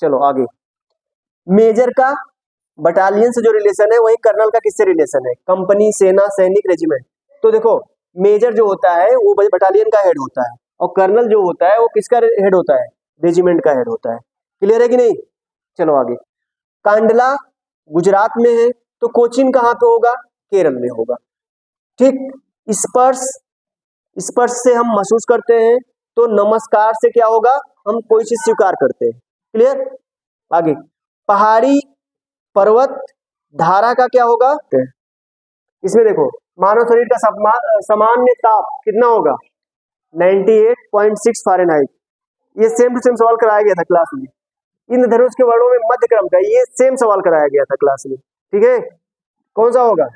चलो आगे, मेजर का बटालियन से जो रिलेशन है वही कर्नल का किससे रिलेशन है? कंपनी, सेना, सैनिक, रेजिमेंट। तो देखो मेजर जो होता है वो बटालियन का हेड होता है और कर्नल जो होता है वो किसका हेड होता है? रेजिमेंट का हेड होता है। क्लियर है कि नहीं? चलो आगे, कांडला गुजरात में है तो कोचीन कहाँ पे होगा? केरल में होगा। ठीक, स्पर्श, स्पर्श से हम महसूस करते हैं तो नमस्कार से क्या होगा? हम कोई चीज स्वीकार करते हैं। क्लियर? आगे, पहाड़ी पर्वत धारा का क्या होगा? इसमें देखो मानव शरीर का सामान्य ताप कितना होगा? 98.6 फ़ारेनहाइट। ये सेम टू सेम सवाल कराया गया था क्लास में। इंद्रधनुष के वर्णों में मध्य क्रम का ये सेम सवाल कराया गया था क्लास में। ठीक है, कौन सा होगा?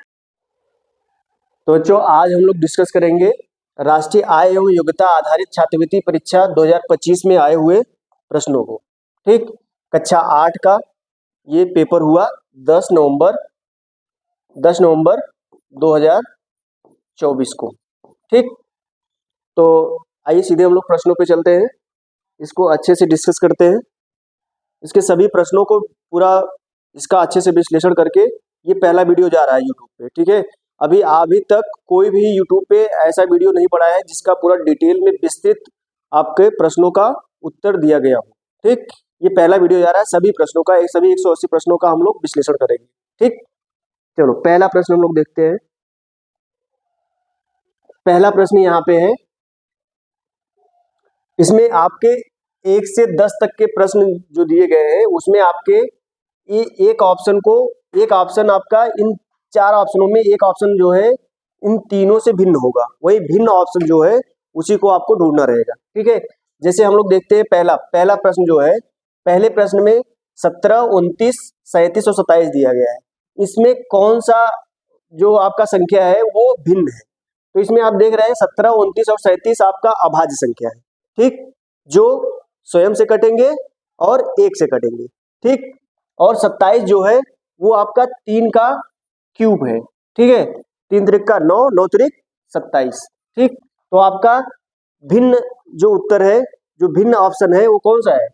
तो बच्चों आज हम लोग डिस्कस करेंगे राष्ट्रीय आय एवं योग्यता आधारित छात्रवृत्ति परीक्षा 2025 में आए हुए प्रश्नों को। ठीक, कक्षा 8 का ये पेपर हुआ 10 नवंबर 2024 को। ठीक, तो आइए सीधे हम लोग प्रश्नों पे चलते हैं, इसको अच्छे से डिस्कस करते हैं। इसके सभी प्रश्नों को पूरा इसका अच्छे से विश्लेषण करके ये पहला वीडियो जा रहा है यूट्यूब पे। ठीक है, अभी तक कोई भी यूट्यूब पे ऐसा वीडियो नहीं पड़ा है जिसका पूरा डिटेल में विस्तृत आपके प्रश्नों का उत्तर दिया गया हो। ठीक, ये पहला वीडियो जा रहा है सभी प्रश्नों का, सभी 180 प्रश्नों का हम लोग विश्लेषण करेंगे। ठीक, चलो पहला प्रश्न हम लोग देखते हैं। पहला प्रश्न यहाँ पे है, इसमें आपके 1 से 10 तक के प्रश्न जो दिए गए हैं उसमें आपके एक ऑप्शन आपका इन 4 ऑप्शनों में एक ऑप्शन जो है इन तीनों से भिन्न होगा, वही भिन्न ऑप्शन जो है उसी को आपको ढूंढना रहेगा। ठीक है, जैसे हम लोग देखते हैं पहला प्रश्न जो है, पहले प्रश्न में 17, 29, 37 और 27 दिया गया है। इसमें कौन सा जो आपका संख्या है वो भिन्न है? तो इसमें आप देख रहे हैं 17, 29 और 37 आपका अभाज्य संख्या है। ठीक, जो स्वयं से कटेंगे और 1 से कटेंगे। ठीक, और 27 जो है वो आपका 3 का क्यूब है। ठीक है, 3 त्रिक का 9, 9 त्रिक 27। ठीक, तो आपका भिन्न जो उत्तर है, जो भिन्न ऑप्शन है वो कौन सा है?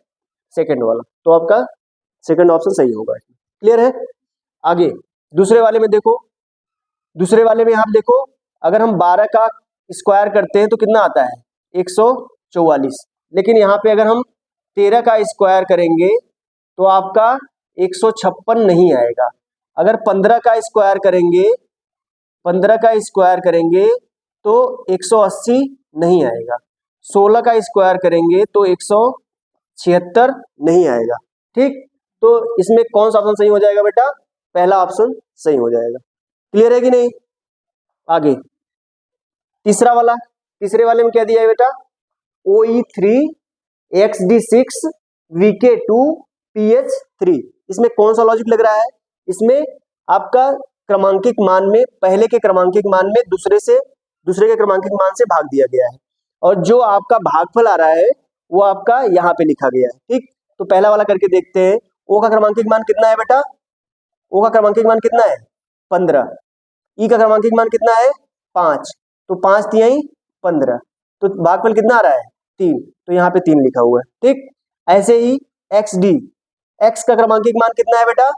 सेकंड वाला। तो आपका सेकंड ऑप्शन सही होगा। क्लियर है? आगे दूसरे वाले में देखो, दूसरे वाले में आप देखो, अगर हम 12 का स्क्वायर करते हैं तो कितना आता है? 144। लेकिन यहाँ पे अगर हम 13 का स्क्वायर करेंगे तो आपका 156 नहीं आएगा। अगर 15 का स्क्वायर करेंगे तो 180 नहीं आएगा। 16 का स्क्वायर करेंगे तो 176 नहीं आएगा। ठीक, तो इसमें कौन सा ऑप्शन सही हो जाएगा बेटा? पहला ऑप्शन सही हो जाएगा। क्लियर है कि नहीं? आगे तीसरे वाले में क्या दिया है बेटा? OE3, XD6, VK2, PH3। इसमें कौन सा लॉजिक लग रहा है? इसमें आपका क्रमांकिक मान में पहले के क्रमांकिक मान में दूसरे के क्रमांकिक मान से भाग दिया गया है और जो आपका भागफल आ रहा है वो आपका यहाँ पे लिखा गया है। ठीक, तो पहला वाला करके देखते हैं। O का क्रमांकिक मान कितना है बेटा? O का क्रमांकिक मान कितना है? 15। E का क्रमांकिक मान कितना है? 5। तो 5 तिहाई 15, तो भागफल कितना आ रहा है? 3। तो यहाँ पे 3 लिखा हुआ है। ठीक, ऐसे ही X का क्रमांकिक मान कितना है बेटा?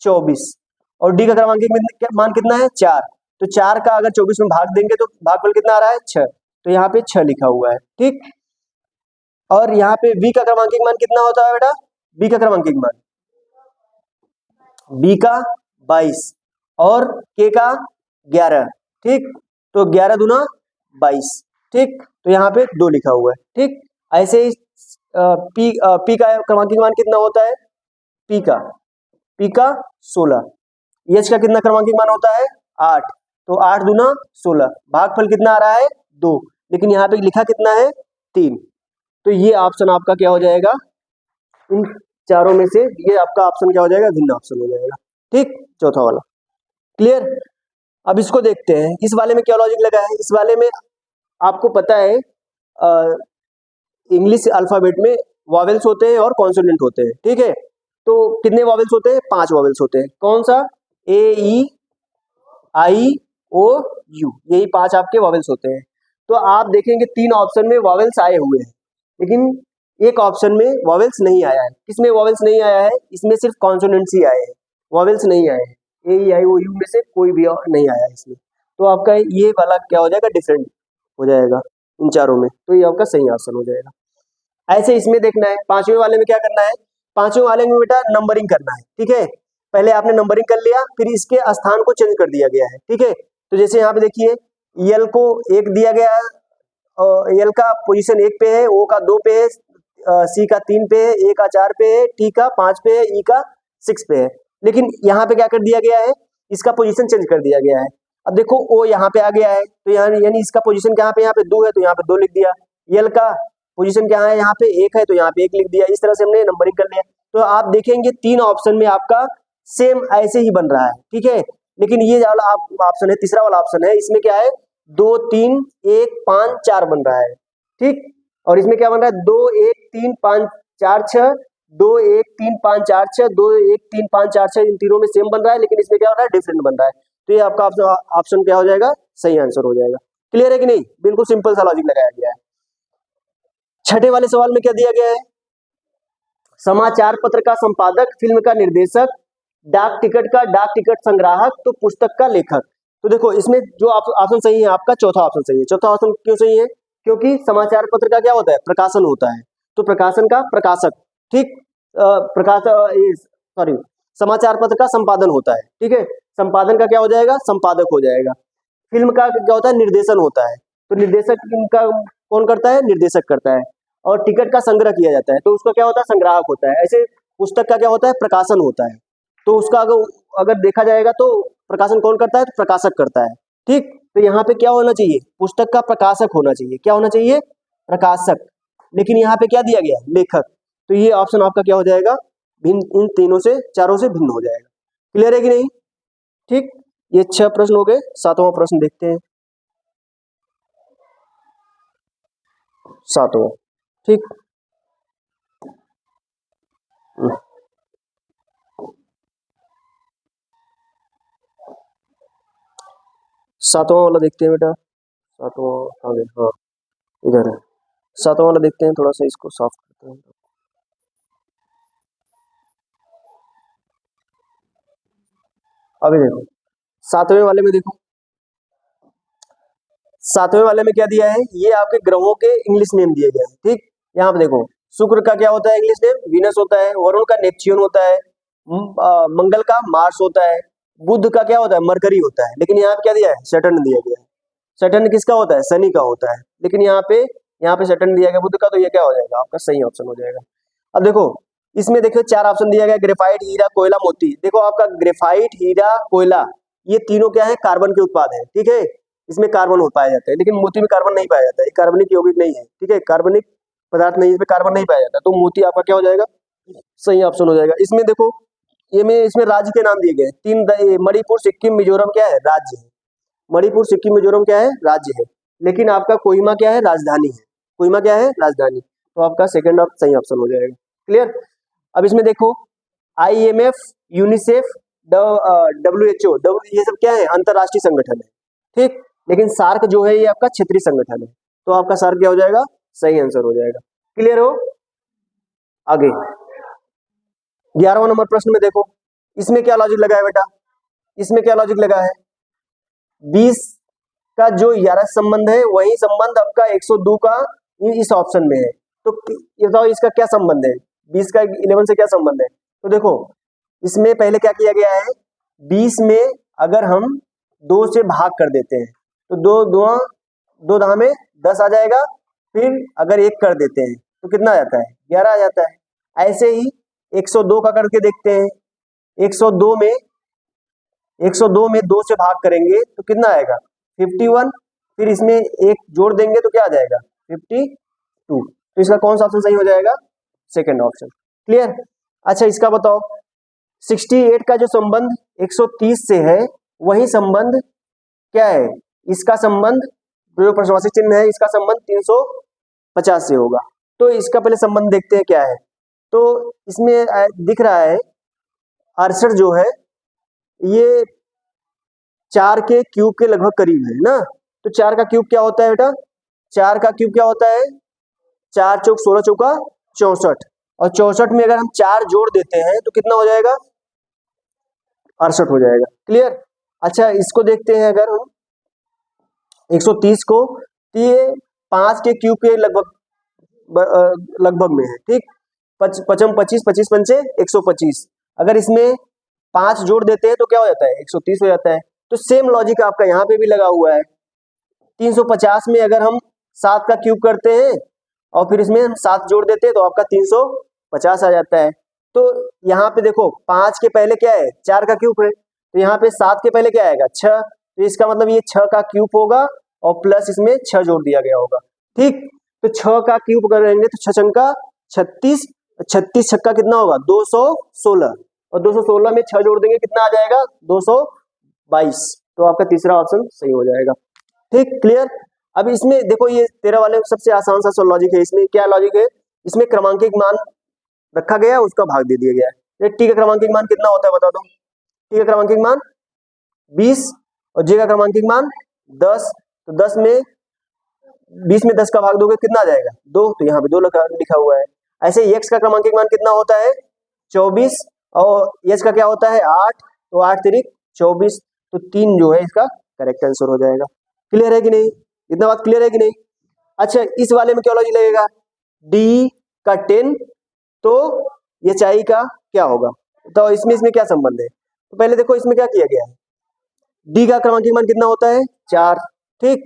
24 और D का क्रमांकिक मान कितना है? 4। तो 4 का अगर 24 में भाग देंगे तो भागफल कितना आ रहा है? 6। तो यहाँ पे 6 लिखा हुआ है। ठीक, और यहाँ पे B का क्रमांकिक मान कितना होता है बेटा? B का क्रमांकिक मान B का 22 और K का 11। ठीक, तो 11 दूना 22। ठीक, तो यहाँ पे 2 लिखा हुआ है। ठीक, ऐसे ही P का क्रमांकिक मान कितना होता है? P का 16। H का कितना क्रमांकिक मान होता है? 8। तो 8 दूना 16, भागफल कितना आ रहा है? 2, लेकिन यहाँ पे लिखा कितना है? 3। तो ये ऑप्शन आपका क्या हो जाएगा? इन चारों में से ये आपका ऑप्शन क्या हो जाएगा? भिन्न ऑप्शन हो जाएगा। ठीक, चौथा वाला। क्लियर? अब इसको देखते हैं, इस वाले में क्या लॉजिक लगा है। इस वाले में आपको पता है इंग्लिश अल्फाबेट में वॉवेल्स होते हैं और कॉन्सोनेंट होते हैं। ठीक है, तो कितने वॉवेल्स होते हैं? 5 वॉवेल्स होते हैं। कौन सा? A, E, I, O, U, यही 5 आपके वॉवेल्स होते हैं। तो आप देखेंगे 3 ऑप्शन में वॉवेल्स आए हुए हैं, लेकिन एक ऑप्शन में वॉवेल्स नहीं आया है। किसमें वॉवेल्स नहीं आया है? इसमें सिर्फ कॉन्सोनेंट्स ही आए हैं, वॉवेल्स नहीं आए हैं। ए ई आई ओ यू में से कोई भी नहीं आया है इसमें। तो आपका ये वाला क्या हो जाएगा? डिफरेंट हो जाएगा इन चारों में, तो ये आपका सही ऑप्शन हो जाएगा। ऐसे इसमें देखना है, पांचवें वाले में क्या करना है? पांचवें वाले में बेटा नंबरिंग करना है, ठीक है। पहले आपने नंबरिंग कर लिया, फिर इसके स्थान को चेंज कर दिया गया है, ठीक है। तो जैसे यहाँ पे देखिए यल को 1 दिया गया है, एल का पोजीशन 1 पे है, ओ का 2 पे है, सी का 3 पे है, ए का 4 पे है, टी का 5 पे है, ई का 6 पे है। लेकिन यहाँ पे क्या कर दिया गया है? इसका पोजीशन चेंज कर दिया गया है। अब देखो ओ यहाँ पे आ गया है, तो यहाँ यानी इसका पोजीशन क्या पे? यहाँ पे 2 है तो यहाँ पे 2 लिख दिया। यल का पोजीशन क्या है? यहाँ पे 1 है तो यहाँ पे 1 लिख दिया। इस तरह से हमने नंबरिंग कर लिया। तो आप देखेंगे 3 ऑप्शन में आपका सेम ऐसे ही बन रहा है, ठीक है। लेकिन ये वाला ऑप्शन है, तीसरा वाला ऑप्शन है, इसमें क्या है? 2 3 1 5 4 बन रहा है, ठीक। और इसमें क्या बन रहा है? 2 1 3 5 4 6, 2 1 3 5 4 6, 2 1 3 5 4 6, इन तीनों में सेम बन रहा है, लेकिन इसमें क्या हो रहा है? डिफरेंट बन रहा है। तो ये आपका ऑप्शन क्या हो जाएगा? सही आंसर हो जाएगा। क्लियर है कि नहीं? बिल्कुल सिंपल सा लॉजिक लगाया गया है। छठे वाले सवाल में क्या दिया गया है? समाचार पत्र का संपादक, फिल्म का निर्देशक, डाक टिकट का डाक टिकट संग्राहक, तो पुस्तक का लेखक। तो देखो इसमें जो ऑप्शन सही है आपका, चौथा ऑप्शन सही है। चौथा ऑप्शन क्यों सही है? क्योंकि समाचार पत्र का क्या होता है? प्रकाशन होता है, तो प्रकाशन का प्रकाशक, ठीक। सॉरी, समाचार पत्र का संपादन होता है, ठीक है। संपादन का क्या हो जाएगा? संपादक हो जाएगा। फिल्म का क्या होता है? निर्देशन होता है, तो निर्देशक का कौन करता है? निर्देशक करता है। और टिकट का संग्रह किया जाता है, तो उसका क्या होता है? संग्राहक होता है। ऐसे पुस्तक का क्या होता है? प्रकाशन होता है, तो उसका अगर देखा जाएगा तो प्रकाशन कौन करता है? तो प्रकाशक करता है, ठीक। तो यहाँ पे क्या होना चाहिए? पुस्तक का प्रकाशक होना चाहिए। क्या होना चाहिए? प्रकाशक। लेकिन यहाँ पे क्या दिया गया है? लेखक। तो ये ऑप्शन आपका क्या हो जाएगा? भिन्न, इन तीनों से चारों से भिन्न हो जाएगा। क्लियर है कि नहीं? ठीक। ये 6 प्रश्न हो गए। 7वां प्रश्न देखते हैं। 7वां, ठीक। 7वां वाला देखते हैं बेटा। 7वां आगे, हाँ इधर है। 7वां वाला देखते हैं, थोड़ा सा इसको साफ करते हैं। अभी देखो 7वें वाले में देखो, 7वें वाले में क्या दिया है? ये आपके ग्रहों के इंग्लिश नेम दिए गए हैं, ठीक। यहाँ पे देखो शुक्र का क्या होता है? इंग्लिश नेम वीनस होता है। वरुण का नेपच्यून होता है। मंगल का मार्स होता है। बुध का क्या होता है? मरकरी होता है। लेकिन यहाँ पे क्या दिया है? सैटर्न दिया गया है। सैटर्न किसका होता है? शनि का होता है। लेकिन यहाँ पे सैटर्न दिया गया बुध का, तो ये क्या हो जाएगा? आपका सही ऑप्शन हो जाएगा। अब देखो इसमें देखो 4 ऑप्शन दिया गया, ग्रेफाइट, हीरा, कोयला, मोती। देखो आपका ग्रेफाइट, हीरा, कोयला, ये तीनों क्या है? कार्बन के उत्पाद है, ठीक है। इसमें कार्बन हो पाया जाता है, लेकिन मोती में कार्बन नहीं पाया जाता है। ये कार्बनिक यौगिक नहीं है, ठीक है, कार्बनिक पदार्थ नहीं है, इसमें कार्बन नहीं पाया जाता। तो मोती आपका क्या हो जाएगा? सही ऑप्शन हो जाएगा। इसमें देखो ये में इसमें राज्य के नाम दिए गए हैं। मणिपुर, सिक्किम, मिजोरम क्या है? राज्य है। मणिपुर, सिक्किम, मिजोरम क्या है? राज्य है। लेकिन आपका कोहिमा क्या है? राजधानी है। कोहिमा क्या है? राजधानी। तो आपका सेकंड सही ऑप्शन हो जाएगा। क्लियर। अब इसमें देखो IMF, यूनिसेफ, WHO, ये सब क्या है? अंतरराष्ट्रीय संगठन है, ठीक। लेकिन सार्क जो है ये आपका क्षेत्रीय संगठन है। तो आपका सार्क क्या हो जाएगा? सही आंसर हो जाएगा। क्लियर हो? आगे 11वां नंबर प्रश्न में देखो, इसमें क्या लॉजिक लगा है बेटा? इसमें क्या लॉजिक लगा है? 20 का जो 11 संबंध है वही संबंध आपका 102 का इस ऑप्शन में है। तो ये बताओ इसका क्या संबंध है? 20 का 11 से क्या संबंध है? तो देखो इसमें पहले क्या किया गया है? 20 में अगर हम 2 से भाग कर देते हैं तो 2 दहा में 10 आ जाएगा। फिर अगर 1 कर देते हैं तो कितना आ जाता है? 11 आ जाता है। ऐसे ही 102 का करके देखते हैं। 102 में 2 से भाग करेंगे तो कितना आएगा? 51। फिर इसमें 1 जोड़ देंगे तो क्या आ जाएगा? 52। तो इसका कौन सा ऑप्शन सही हो जाएगा? Second option. क्लियर। अच्छा इसका बताओ 68 का जो संबंध 130 से है वही संबंध क्या है? इसका संबंध जो प्रश्नवाची चिन्ह है इसका संबंध 350 से होगा। तो इसका पहले संबंध देखते हैं क्या है। तो इसमें दिख रहा है 68 जो है ये 4 के क्यूब के लगभग करीब है ना। तो 4 का क्यूब क्या होता है बेटा? 4 का क्यूब क्या होता है? 4 चौक 16 चौका 64, और 64 में अगर हम 4 जोड़ देते हैं तो कितना हो जाएगा, 68 हो जाएगा। क्लियर। अच्छा इसको देखते हैं, अगर हम 130 को, तो ये 5 के क्यूब के लगभग में है। ठीक, पचम 25, 25 पंचे 125, अगर इसमें 5 जोड़ देते हैं तो क्या हो जाता है, 130 हो जाता है। तो सेम लॉजिक आपका यहाँ पे भी लगा हुआ है। 350 में अगर हम 7 का क्यूब करते हैं और फिर इसमें हम 7 जोड़ देते हैं तो आपका 350 आ जाता है। तो यहाँ पे देखो 5 के पहले क्या है, 4 का क्यूब है, तो यहाँ पे 7 के पहले क्या आएगा, 6, तो इसका मतलब ये 6 का क्यूब होगा और प्लस इसमें 6 जोड़ दिया गया होगा। ठीक, तो 6 का क्यूब करेंगे तो 6 छंका 36, 36 छक्का कितना होगा, 216, और 216 में 6 जोड़ देंगे कितना आ जाएगा, 222। तो आपका तीसरा ऑप्शन सही हो जाएगा। ठीक, क्लियर। अब इसमें देखो ये 13 वाले सबसे आसान सा लॉजिक है। इसमें क्या लॉजिक है, इसमें क्रमांकित मान रखा गया है, उसका भाग दे दिया गया है। टी का क्रमांकित मान कितना होता है बता दो। टी का क्रमांकित मान 20 और जे का क्रमांकित मान 10, तो 10 में 20 में 10 का भाग दोगे कितना आ जाएगा, 2, तो यहाँ पे 2 लिखा हुआ है। ऐसे एक्स का क्रमांकित मान कितना होता है, 24, और एच का क्या होता है, 8, तो 8 तिरिक 24, तो 3 जो है इसका करेक्ट आंसर हो जाएगा। क्लियर है कि नहीं, इतना बात क्लियर है कि नहीं। अच्छा इस वाले में क्या लॉजिक लगेगा, डी का 10, तो ये चाई का क्या होगा, तो इसमें क्या संबंध है। तो पहले देखो इसमें क्या किया गया है, डी का क्रमांकित मान कितना होता है, 4, ठीक,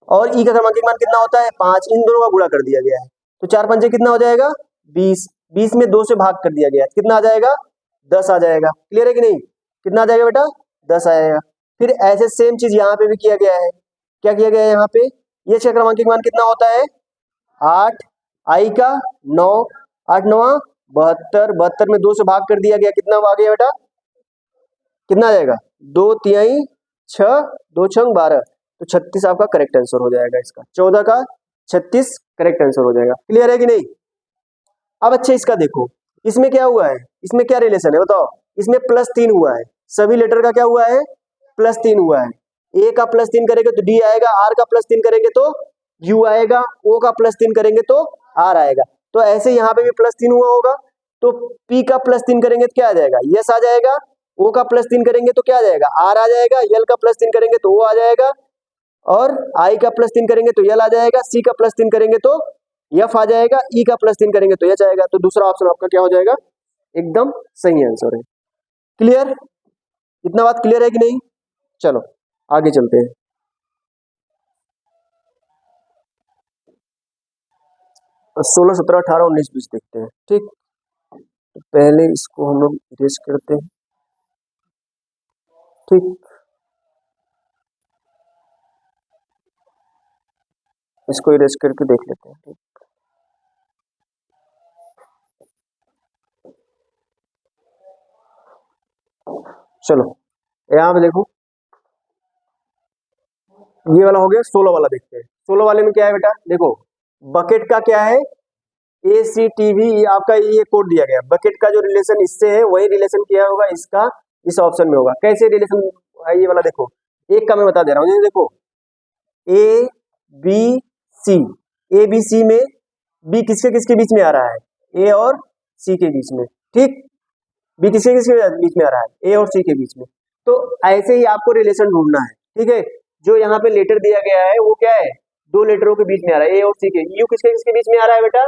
और ई का क्रमांकित मान कितना होता है, 5, इन दोनों का गुणा कर दिया गया है, तो 4 पंजे कितना हो जाएगा, 20, 20 में 2 से भाग कर दिया गया है, कितना आ जाएगा, 10 आ जाएगा। क्लियर है कि नहीं, कितना आ जाएगा बेटा, 10 आएगा। फिर ऐसे सेम चीज यहाँ पे भी किया गया है। क्या किया गया है यहाँ पे, ये का क्रमांकित मान कितना होता है, 8, आई का 9, 8 9 72, 72 में 2 से भाग कर दिया गया, कितना आ गया बेटा, कितना आ जाएगा, 2 तिहाई 6, 2 छंग 12, तो 36 आपका करेक्ट आंसर हो जाएगा। इसका 14 का 36 करेक्ट आंसर हो जाएगा। क्लियर है कि नहीं। अब अच्छा इसका देखो, इसमें क्या हुआ है, इसमें क्या रिलेशन है बताओ, इसमें +3 हुआ है, सभी लेटर का क्या हुआ है, +3 हुआ है। ए का +3 करेंगे तो डी आएगा, आर का +3 करेंगे तो यू आएगा, ओ का +3 करेंगे तो आर आएगा। तो ऐसे यहाँ पे भी +3 हुआ होगा, तो पी का +3 करेंगे तो क्या आ जाएगा, यस आ जाएगा, ओ का +3 करेंगे तो क्या आ जाएगा, आर आ जाएगा, यल का +3 करेंगे तो ओ आ जाएगा, और आई का +3 करेंगे तो यल आ जाएगा, सी का +3 करेंगे तो यफ आ जाएगा, ई का +3 करेंगे तो एच आएगा। तो दूसरा ऑप्शन आपका क्या हो जाएगा, एकदम सही आंसर है। क्लियर, इतना बात क्लियर है कि नहीं। चलो आगे चलते हैं। 16, 17, 18, 19, 20 देखते हैं। ठीक, तो पहले इसको हम लोग इरेज करते हैं। ठीक, इसको इरेज करके देख लेते हैं। ठीक, चलो यहाँ पे देखो, ये वाला हो गया, 16 वाला देखते हैं। 16 वाले में क्या है बेटा, देखो बकेट का क्या है, ACTV, आपका ये कोड दिया गया। बकेट का जो रिलेशन इससे है वही रिलेशन किया होगा इसका इस ऑप्शन में होगा। कैसे रिलेशन है ये वाला, देखो एक का मैं बता दे रहा हूँ, देखो ABC, ABC में B किसके किसके बीच में आ रहा है, A और C के बीच में। ठीक, B किसके किसके बीच में आ रहा है, A और C के बीच में। तो ऐसे ही आपको रिलेशन ढूंढना है। ठीक है, जो यहाँ पे लेटर दिया गया है वो क्या है, 2 लेटरों के बीच में आ रहा है, A और C के। U किसके किसके बीच में आ रहा है बेटा,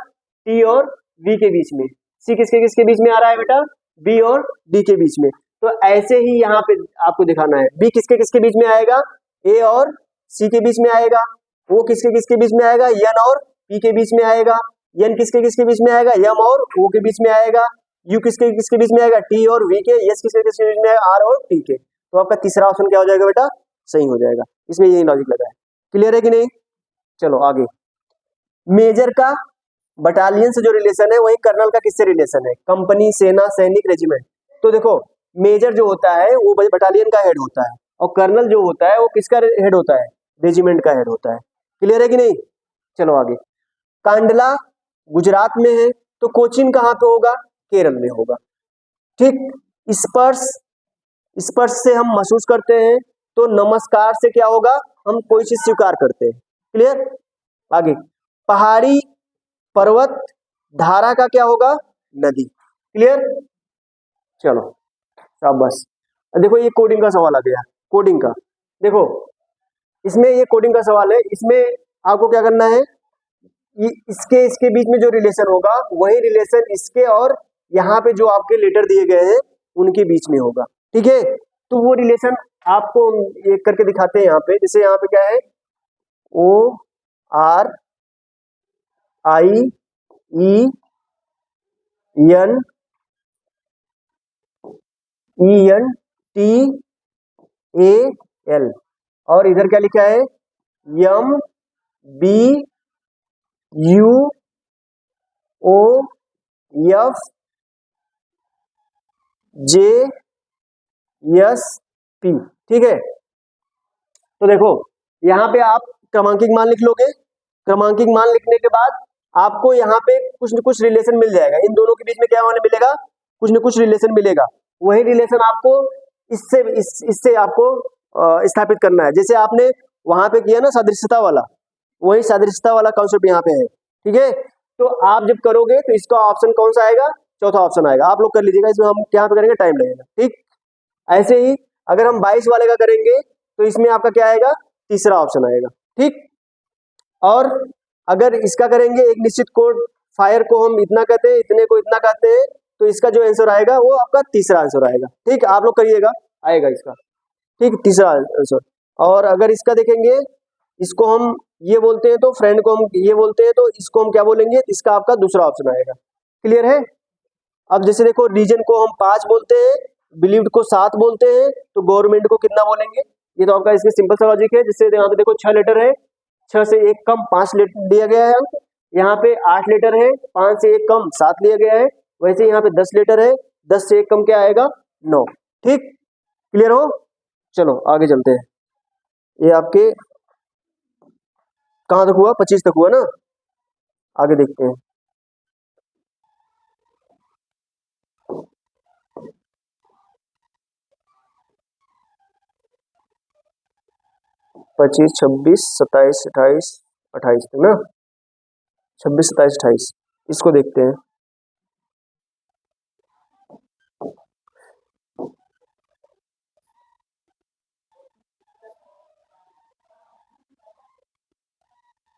T और V के बीच में। C किसके किसके बीच में आ रहा है बेटा, B और D के बीच में। तो ऐसे ही यहाँ पे आपको दिखाना है, B किसके किसके बीच में आएगा, A और C के बीच में आएगा। O किसके किसके बीच में आएगा, N और P के बीच में आएगा। N किसके किसके बीच में आएगा, M और O के बीच में आएगा। U किसके किसके बीच में आएगा, T और V के। S किसके किसके बीच में आएगा, R और T के। तो आपका तीसरा ऑप्शन क्या हो जाएगा बेटा, सही हो जाएगा। इसमें यही लॉजिक लगा है। क्लियर है कि नहीं। चलो आगे, मेजर का बटालियन से जो रिलेशन है वही कर्नल का किससे रिलेशन है, कंपनी, सेना, सैनिक, रेजिमेंट। तो देखो मेजर जो होता है वो बटालियन का हेड होता है, और कर्नल जो होता है वो किसका हेड होता है, रेजिमेंट का हेड होता है। क्लियर है कि नहीं। चलो आगे, कांडला गुजरात में है, तो कोचीन कहाँ पे होगा, केरल में होगा। ठीक, स्पर्श, स्पर्श से हम महसूस करते हैं, तो नमस्कार से क्या होगा, हम कोई चीज स्वीकार करते हैं। क्लियर। आगे, पहाड़ी, पर्वत, धारा का क्या होगा, नदी। क्लियर, चलो शाबाश। देखो ये कोडिंग का सवाल आ गया, कोडिंग का। देखो इसमें ये कोडिंग का सवाल है, इसमें आपको क्या करना है, इसके इसके बीच में जो रिलेशन होगा वही रिलेशन इसके और यहाँ पे जो आपके लेटर दिए गए हैं उनके बीच में होगा। ठीक है, तो वो रिलेशन आपको एक करके दिखाते हैं यहाँ पे। जैसे यहाँ पे क्या है, O R I E N T A L, और इधर क्या लिखा है, M B U O F J S P। ठीक है, तो देखो यहाँ पे आप क्रमांकिक मान लिख लोगे। क्रमांकिक मान लिखने के बाद आपको यहाँ पे कुछ न कुछ रिलेशन मिल जाएगा, इन दोनों के बीच में क्या होने मिलेगा, कुछ न कुछ रिलेशन मिलेगा। वही रिलेशन आपको इससे आपको स्थापित करना है। जैसे आपने वहां पे किया ना सदृशता वाला, वही सदृशता वाला कॉन्सेप्ट यहाँ पे है। ठीक है, तो आप जब करोगे तो इसका ऑप्शन कौन सा आएगा, चौथा ऑप्शन आएगा। आप लोग कर लीजिएगा, इसमें हम क्या पे करेंगे, टाइम लगेगा। ठीक, ऐसे ही अगर हम 22 वाले का करेंगे तो इसमें आपका क्या आएगा, तीसरा ऑप्शन आएगा। ठीक, और अगर इसका करेंगे एक निश्चित कोड फायर को हम इतना कहते हैं, इतने को इतना कहते हैं, तो इसका जो आंसर आएगा वो आपका तीसरा आंसर आएगा। ठीक, आप लोग करिएगा, आएगा इसका। ठीक, तीसरा आंसर। और अगर इसका देखेंगे, इसको हम ये बोलते हैं तो फ्रेंड को हम ये बोलते हैं, तो इसको हम क्या बोलेंगे, इसका आपका दूसरा ऑप्शन आएगा। क्लियर है। अब जैसे देखो रीजन को हम 5 बोलते हैं, बिलीव्ड को 7 बोलते हैं, तो गवर्नमेंट को कितना बोलेंगे। ये तो आपका इसमें सिंपल सा लॉजिक है। जिससे यहाँ पे देखो 6 लेटर है, 6 से 1 कम 5 लेटर दिया गया है। यहाँ पे 8 लेटर है, 5 से 1 कम 7 लिया गया है। वैसे यहाँ पे 10 लेटर है, 10 से 1 कम क्या आएगा, 9। ठीक, क्लियर हो। चलो आगे चलते हैं। ये आपके कहाँ तक हुआ, 25 तक हुआ ना। आगे देखते हैं। पच्चीस, 26, 27, 28, 28 तक ना, 26, 27, 28 इसको देखते हैं।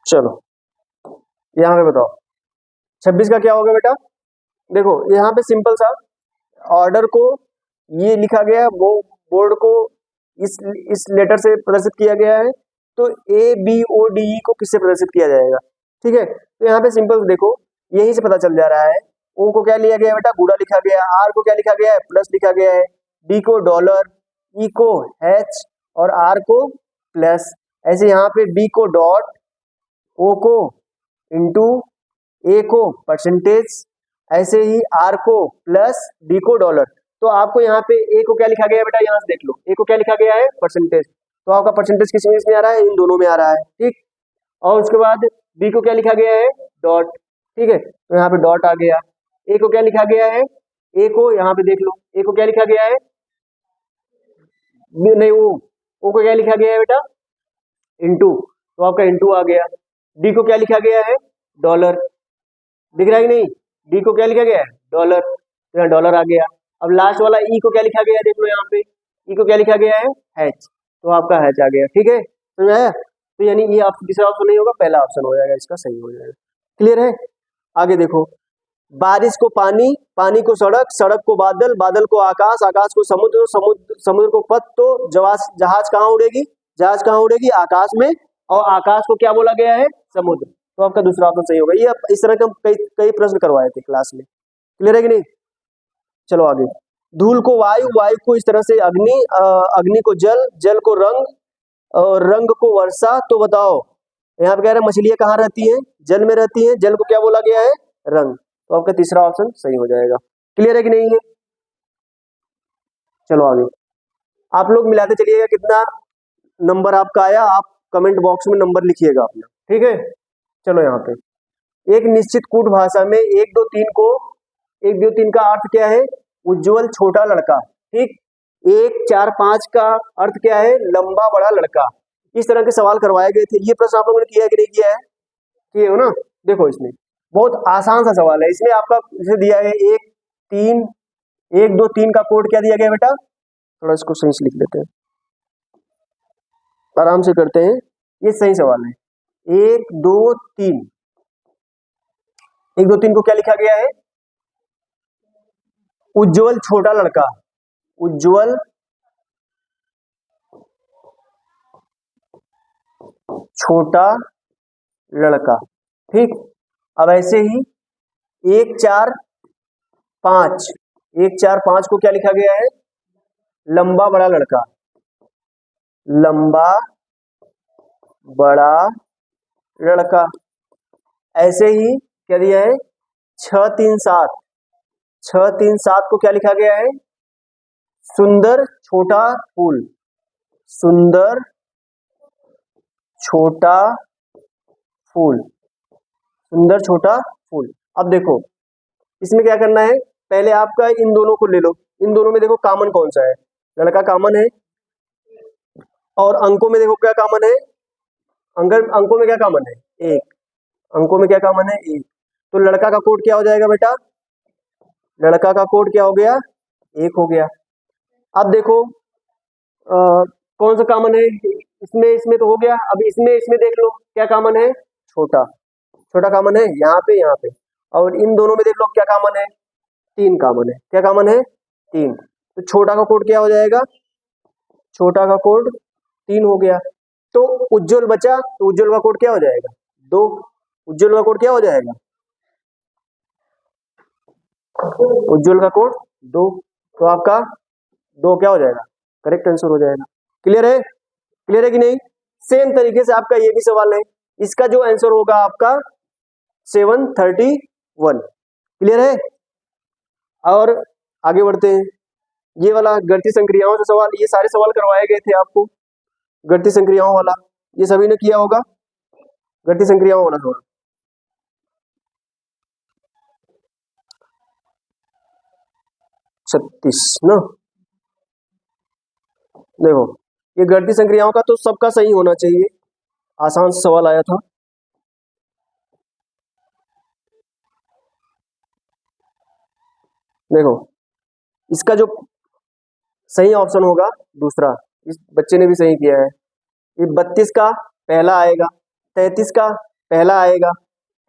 चलो यहाँ पे बताओ 26 का क्या होगा बेटा। देखो यहाँ पे सिंपल सा ऑर्डर को ये लिखा गया है, वो बोर्ड को इस लेटर से प्रदर्शित किया गया है। तो ABODE को किससे प्रदर्शित किया जाएगा। ठीक है, तो यहाँ पे सिंपल देखो यहीं से पता चल जा रहा है। O को क्या लिया गया है बेटा, गुणा लिखा गया है। R को क्या लिखा गया है, प्लस लिखा गया है। D को डॉलर, E को H और R को प्लस। ऐसे यहाँ पे B को डॉट, O को इंटू, A को परसेंटेज, ऐसे ही R को प्लस, D को डॉलर। तो आपको यहाँ पे A को क्या लिखा गया है बेटा, यहाँ से देख लो A को क्या लिखा गया है, परसेंटेज। तो आपका परसेंटेज किस में आ रहा है, इन दोनों में आ रहा है। ठीक, और उसके बाद B को क्या लिखा गया है, डॉट। ठीक है, तो यहाँ पे डॉट आ गया। A को क्या लिखा गया है, A को यहाँ पे देख लो A को क्या लिखा गया है, नहीं O को क्या लिखा गया है बेटा, इंटू। तो आपका इंटू आ गया। D को क्या लिखा गया है, डॉलर। दिख रहा है कि नहीं, D को क्या लिखा गया है, डॉलर। तो यहाँ डॉलर आ गया। अब लास्ट वाला E को क्या लिखा गया है, देख लो यहाँ पे E को क्या लिखा गया है, H। तो आपका H आ गया। ठीक है, समझ आया। तो यानी ये आप तीसरा ऑप्शन नहीं होगा, पहला ऑप्शन हो जाएगा, इसका सही हो जाएगा। क्लियर है। आगे देखो, बारिश को पानी, पानी को सड़क, सड़क को बादल, बादल को आकाश, आकाश को समुद्र, समुद्र को पथ। तो जहाज कहाँ उड़ेगी, जहाज कहाँ उड़ेगी, आकाश में। और आकाश को क्या बोला गया है, समुद्र। तो आपका दूसरा ऑप्शन सही होगा। ये इस तरह के हम कई प्रश्न करवाए थे क्लास में। क्लियर है कि नहीं। चलो आगे, धूल को वायु, वायु को इस तरह से अग्नि, अग्नि को जल, जल को रंग और रंग को वर्षा। तो बताओ यहाँ पे कह रहे हैं मछलियां कहाँ रहती हैं, जल में रहती हैं। जल को क्या बोला गया है, रंग। तो आपका तीसरा ऑप्शन सही हो जाएगा। क्लियर है कि नहीं है। चलो आगे, आप लोग मिलाते चलिएगा कितना नंबर आपका आया। आप कमेंट बॉक्स में नंबर लिखिएगा अपना। ठीक है, चलो यहाँ पे एक निश्चित कूट भाषा में 1 2 3 को, 1 2 3 का अर्थ क्या है, उज्जवल छोटा लड़का। ठीक, 1 4 5 का अर्थ क्या है, लंबा बड़ा लड़का। इस तरह के सवाल करवाए गए थे। ये प्रश्न आप लोगों ने किया है कि नहीं किया है, किए हो ना। देखो इसमें बहुत आसान सा सवाल है। इसमें आपका जैसे दिया है 1 2 3 का कोड क्या दिया गया बेटा, थोड़ा इसको सही से लिख लेते हैं, आराम से करते हैं, ये सही सवाल है। 1 2 3, 1 2 3 को क्या लिखा गया है, उज्जवल छोटा लड़का, उज्जवल छोटा लड़का, ठीक। अब ऐसे ही 1 4 5, 1 4 5 को क्या लिखा गया है, लंबा बड़ा लड़का, लंबा बड़ा लड़का। ऐसे ही क्या दिया है, 6 3 7, 6 3 7 को क्या लिखा गया है, सुंदर छोटा फूल, सुंदर छोटा फूल, सुंदर छोटा फूल। अब देखो इसमें क्या करना है, पहले आपका इन दोनों को ले लो, इन दोनों में देखो कॉमन कौन सा है, लड़का कॉमन है, और अंकों में देखो क्या कॉमन है, अंकों में क्या कॉमन है, 1, अंकों में क्या कॉमन है, 1। तो लड़का का कोड क्या हो जाएगा बेटा, लड़का का कोड क्या हो गया, 1 हो गया। अब देखो कौन सा कॉमन है, इसमें इसमें तो हो गया। अब इसमें देख लो क्या कॉमन है, छोटा, छोटा कॉमन है यहाँ पे, और इन दोनों में देख लो क्या कॉमन है, 3 कॉमन है, क्या कॉमन है, 3। तो छोटा का कोड क्या हो जाएगा, छोटा का कोड 3 हो गया। तो उज्जवल बचा, तो उज्जवल का कोड क्या हो जाएगा, 2, उज्जवल का कोड क्या हो जाएगा, उज्जवल का कोड 2। तो आपका 2 क्या हो जाएगा, करेक्ट आंसर हो जाएगा। क्लियर है, क्लियर है कि नहीं। सेम तरीके से आपका ये भी सवाल है, इसका जो आंसर होगा आपका 731। क्लियर है। और आगे बढ़ते हैं, ये वाला गणितीय संक्रियाओं से सवाल, ये सारे सवाल करवाए गए थे आपको गणितीय संक्रियाओं वाला, ये सभी ने किया होगा गणितीय संक्रियाओं वाला सवाल। 36 ना, देखो ये गणितीय संक्रियाओं का तो सबका सही होना चाहिए, आसान सवाल आया था। देखो इसका जो सही ऑप्शन होगा दूसरा, इस बच्चे ने भी सही किया है, ये 32 का पहला आएगा, 33 का पहला आएगा,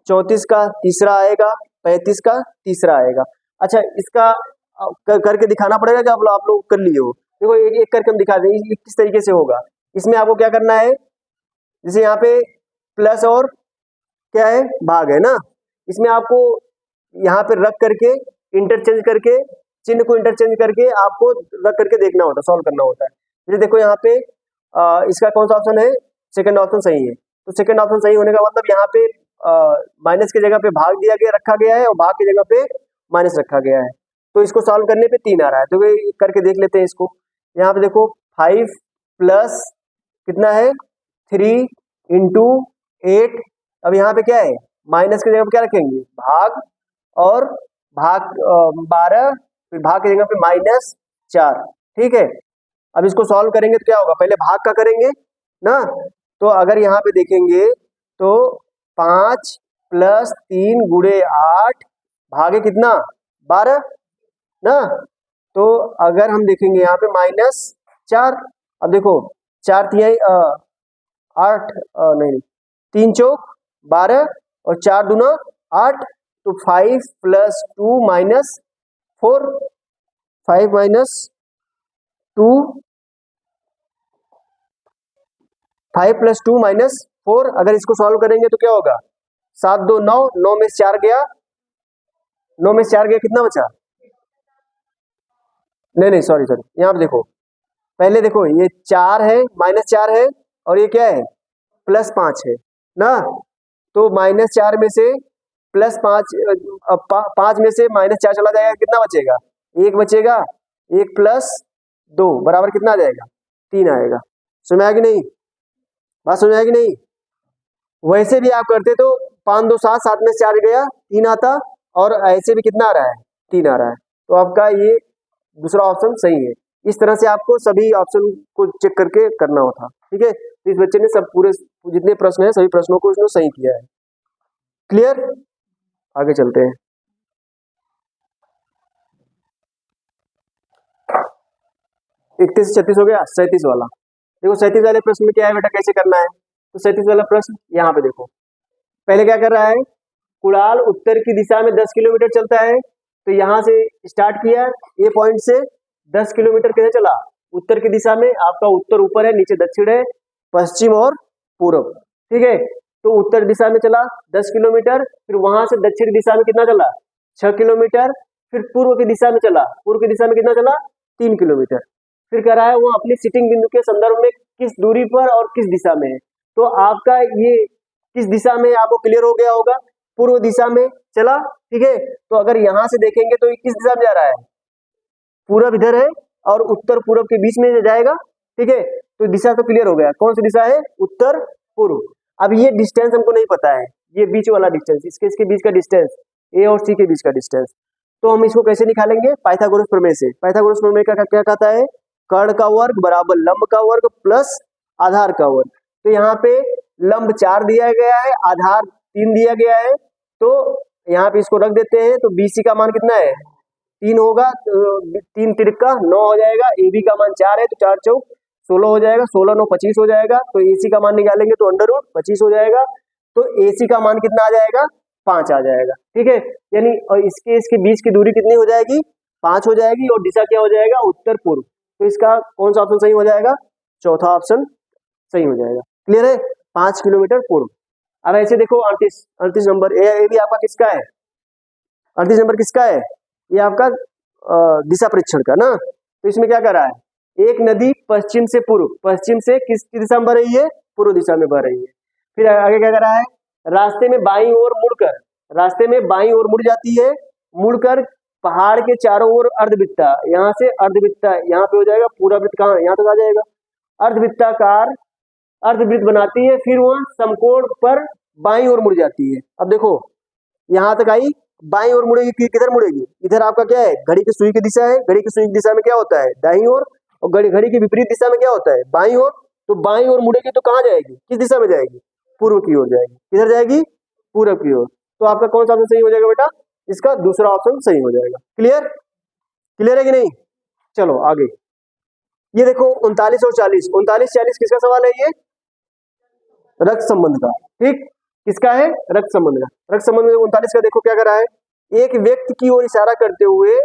34 का तीसरा आएगा, 35 का तीसरा आएगा। अच्छा इसका करके दिखाना पड़ेगा कि आप लोग कर लिए हो। देखो एक एक करके हम दिखा देंगे ये किस तरीके से होगा। इसमें आपको क्या करना है, जैसे यहाँ पे प्लस और क्या है, भाग है ना, इसमें आपको यहाँ पे रख करके इंटरचेंज करके, चिन्ह को इंटरचेंज करके आपको रख करके देखना होता है, सॉल्व करना होता है। जैसे देखो यहाँ पे इसका कौन सा ऑप्शन है, सेकंड ऑप्शन सही है, तो सेकंड ऑप्शन सही होने का मतलब यहाँ पे माइनस की जगह पे भाग दिया गया रखा गया है और भाग की जगह पे माइनस रखा गया है, तो इसको सॉल्व करने पे 3 आ रहा है। तो वे करके देख लेते हैं इसको। यहाँ पे देखो 5 प्लस कितना है 3 इंटू 8, अब यहाँ पे क्या है, माइनस की जगह पे क्या रखेंगे, भाग, और भाग 12, फिर भाग की जगह पे -4, ठीक है। अब इसको सॉल्व करेंगे तो क्या होगा, पहले भाग का करेंगे ना, तो अगर यहाँ पे देखेंगे तो 5 प्लस 3 गुणे 8 भागे कितना 12 ना, तो अगर हम देखेंगे यहाँ पे -4, अब देखो 4 तिहाई 8, नहीं 3 चौक 12 और 4 दूना 8, तो 5 plus 2 minus 4, 5 minus 2, 5 plus 2 minus 4, अगर इसको सॉल्व करेंगे तो क्या होगा, 7 2 9, 9 में से 4 गया, 9 में से 4 गया, कितना बचा, नहीं सॉरी यहाँ पे देखो, पहले देखो ये 4 है, -4 है, और ये क्या है +5 है ना, तो -4 में से +5, 5 में से -4 चला जाएगा, कितना बचेगा, 1 बचेगा, 1 प्लस 2 बराबर कितना आ जाएगा, 3 आएगा। समझ में आया कि नहीं, बात समझ में आया कि नहीं। वैसे भी आप करते तो 5 2 7, 7 में से 4 गया 3 आता, और ऐसे भी कितना आ रहा है, 3 आ रहा है, तो आपका ये दूसरा ऑप्शन सही है। इस तरह से आपको सभी ऑप्शन को चेक करके करना होता, ठीक है। इस बच्चे ने सब पूरे जितने प्रश्न हैं सभी प्रश्नों को उसने सही किया है। क्लियर। आगे चलते हैं। 31 से 36 हो गया। 37 वाला देखो, 37 वाले प्रश्न में क्या है बेटा, कैसे करना है। तो 37 वाला प्रश्न यहाँ पे देखो, पहले क्या कर रहा है, कुणाल उत्तर की दिशा में 10 किलोमीटर चलता है। तो यहाँ से स्टार्ट किया, ए पॉइंट से 10 किलोमीटर कैसे चला, उत्तर की दिशा में। आपका उत्तर ऊपर है, नीचे दक्षिण है, पश्चिम और पूर्व, ठीक है। तो उत्तर दिशा में चला 10 किलोमीटर, फिर वहां से दक्षिण दिशा में कितना चला, 6 किलोमीटर, फिर पूर्व की दिशा में चला, पूर्व की दिशा में कितना चला, 3 किलोमीटर। फिर कह रहा है वो अपनी सिटिंग बिंदु के संदर्भ में किस दूरी पर और किस दिशा में है। तो आपका ये किस दिशा में आपको क्लियर हो गया होगा, पूर्व दिशा में चला, ठीक है। तो अगर यहाँ से देखेंगे तो ये किस दिशा में जा रहा है, पूरब इधर है और उत्तर पूर्व के बीच में जाएगा, ठीक है। तो दिशा तो क्लियर हो गया, कौन सी दिशा है, उत्तर पूर्व। अब ये डिस्टेंस हमको नहीं पता है, ये बीच वाला डिस्टेंस, इसके बीच का डिस्टेंस, ए और सी के बीच का डिस्टेंस। तो हम इसको कैसे निकालेंगे, पाइथागोरस प्रमेय से। पाइथागोरस प्रमेय का क्या कहता है, कर्ण का वर्ग बराबर लंब का वर्ग प्लस आधार का वर्ग। तो यहाँ पे लंब 4 दिया गया है, आधार 3 दिया गया है। तो यहाँ पे इसको रख देते हैं। तो बीसी का मान कितना है, 3 होगा, 3 तिरका 9 हो जाएगा। AB का मान 4 है, तो 4 चौक 16 हो जाएगा, 16 9 25 हो जाएगा। तो AC का मान निकालेंगे तो अंडर रूट 25 हो जाएगा। तो AC का मान कितना आ जाएगा, 5 आ जाएगा, ठीक है। यानी और इसके बीच की दूरी कितनी हो जाएगी, 5 हो जाएगी, और दिशा क्या हो जाएगा, उत्तर पूर्व। तो इसका कौन सा ऑप्शन सही हो जाएगा, चौथा ऑप्शन सही हो जाएगा। क्लियर है, 5 किलोमीटर पूर्व। अब ऐसे देखो 38 नंबर, ये भी आपका किसका है, 38 नंबर किसका है, ये आपका दिशा परीक्षण का ना। तो इसमें क्या कर रहा है, एक नदी पश्चिम से पूर्व, पश्चिम से किस दिशा में बह रही है, पूर्व दिशा में बह रही है। फिर आगे क्या कर रहा है, रास्ते में बाईं ओर मुड़कर, रास्ते में बाईं ओर मुड़ जाती है, मुड़कर पहाड़ के चारों ओर अर्धवृत्ता, यहाँ से अर्धवृत्ता, यहाँ पे हो जाएगा पूरा वृत्त, कहाँ यहाँ तक आ जाएगा, अर्धवृत्ताकार अर्धवृत्त बनाती है। फिर वह समकोण पर बाईं ओर मुड़ जाती है। अब देखो यहाँ तक आई, बाईं ओर मुड़ेगी, किधर मुड़ेगी, इधर आपका क्या है, घड़ी की सुई की दिशा है। घड़ी की सुई की दिशा में क्या होता है, दाईं ओर, और घड़ी की विपरीत दिशा में क्या होता है, बाईं ओर। तो बाईं ओर मुड़ेगी तो कहाँ जाएगी, किस दिशा में जाएगी, पूर्व की ओर जाएगी। किधर जाएगी, पूर्व की ओर। तो आपका कौन सा ऑप्शन सही हो जाएगा बेटा, इसका दूसरा ऑप्शन सही हो जाएगा। क्लियर, क्लियर है कि नहीं। चलो आगे, ये देखो 39 और 40, 39 40 किसका सवाल है, ये रक्त संबंध का, ठीक, किसका है, रक्त संबंध का। रक्त संबंध में 39 का देखो क्या कर रहा है, एक व्यक्ति की ओर इशारा करते हुए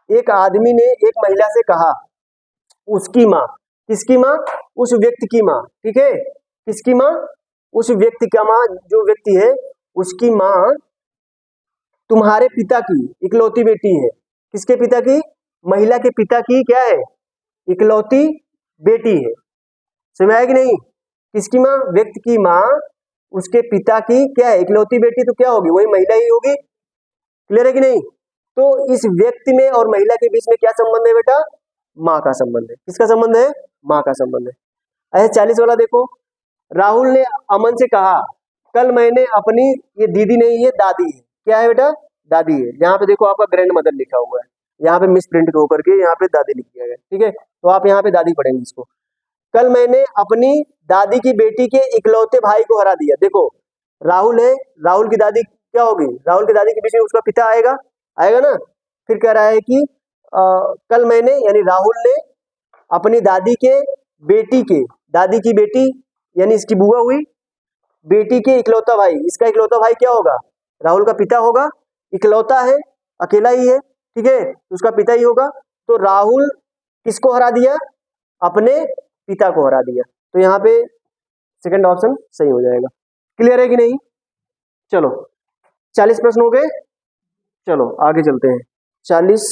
एक आदमी ने एक महिला से कहा, उसकी माँ, किसकी माँ, उस व्यक्ति की माँ, ठीक है, किसकी माँ, उस व्यक्ति का माँ, जो व्यक्ति है उसकी माँ तुम्हारे पिता की इकलौती बेटी है। किसके पिता की, महिला के पिता की क्या है, इकलौती बेटी है। समझ आया कि नहीं, किसकी माँ, व्यक्ति की माँ उसके पिता की क्या है, इकलौती बेटी। तो क्या होगी, वही महिला ही होगी। क्लियर है कि नहीं। तो इस व्यक्ति में और महिला के बीच में क्या संबंध है बेटा, माँ का संबंध है। किसका संबंध है, माँ का संबंध है। ऐसे 40 वाला देखो, राहुल ने अमन से कहा, कल मैंने अपनी, ये दीदी नहीं ये दादी है, क्या है बेटा, दादी है। यहाँ पे देखो आपका ग्रैंड मदर लिखा हुआ है, यहाँ पे मिस प्रिंट होकर के यहाँ पे दादी लिख दिया गया, ठीक है। तो आप यहाँ पे दादी पढ़ेंगे इसको। कल मैंने अपनी दादी की बेटी के इकलौते भाई को हरा दिया। देखो राहुल है, राहुल की दादी क्या होगी, राहुल की दादी के बीच में उसका पिता आएगा, आएगा ना। फिर कह रहा है कि कल मैंने, यानी राहुल ने अपनी दादी के बेटी के, दादी की बेटी यानी इसकी बुआ हुई, बेटी के इकलौता भाई, इसका इकलौता भाई क्या होगा, राहुल का पिता होगा। इकलौता है, अकेला ही है, ठीक है, उसका पिता ही होगा। तो राहुल किसको हरा दिया, अपने पिता को हरा दिया। तो यहाँ पे सेकंड ऑप्शन सही हो जाएगा। क्लियर है कि नहीं। चलो 40 प्रश्न हो गए, चलो आगे चलते हैं। 40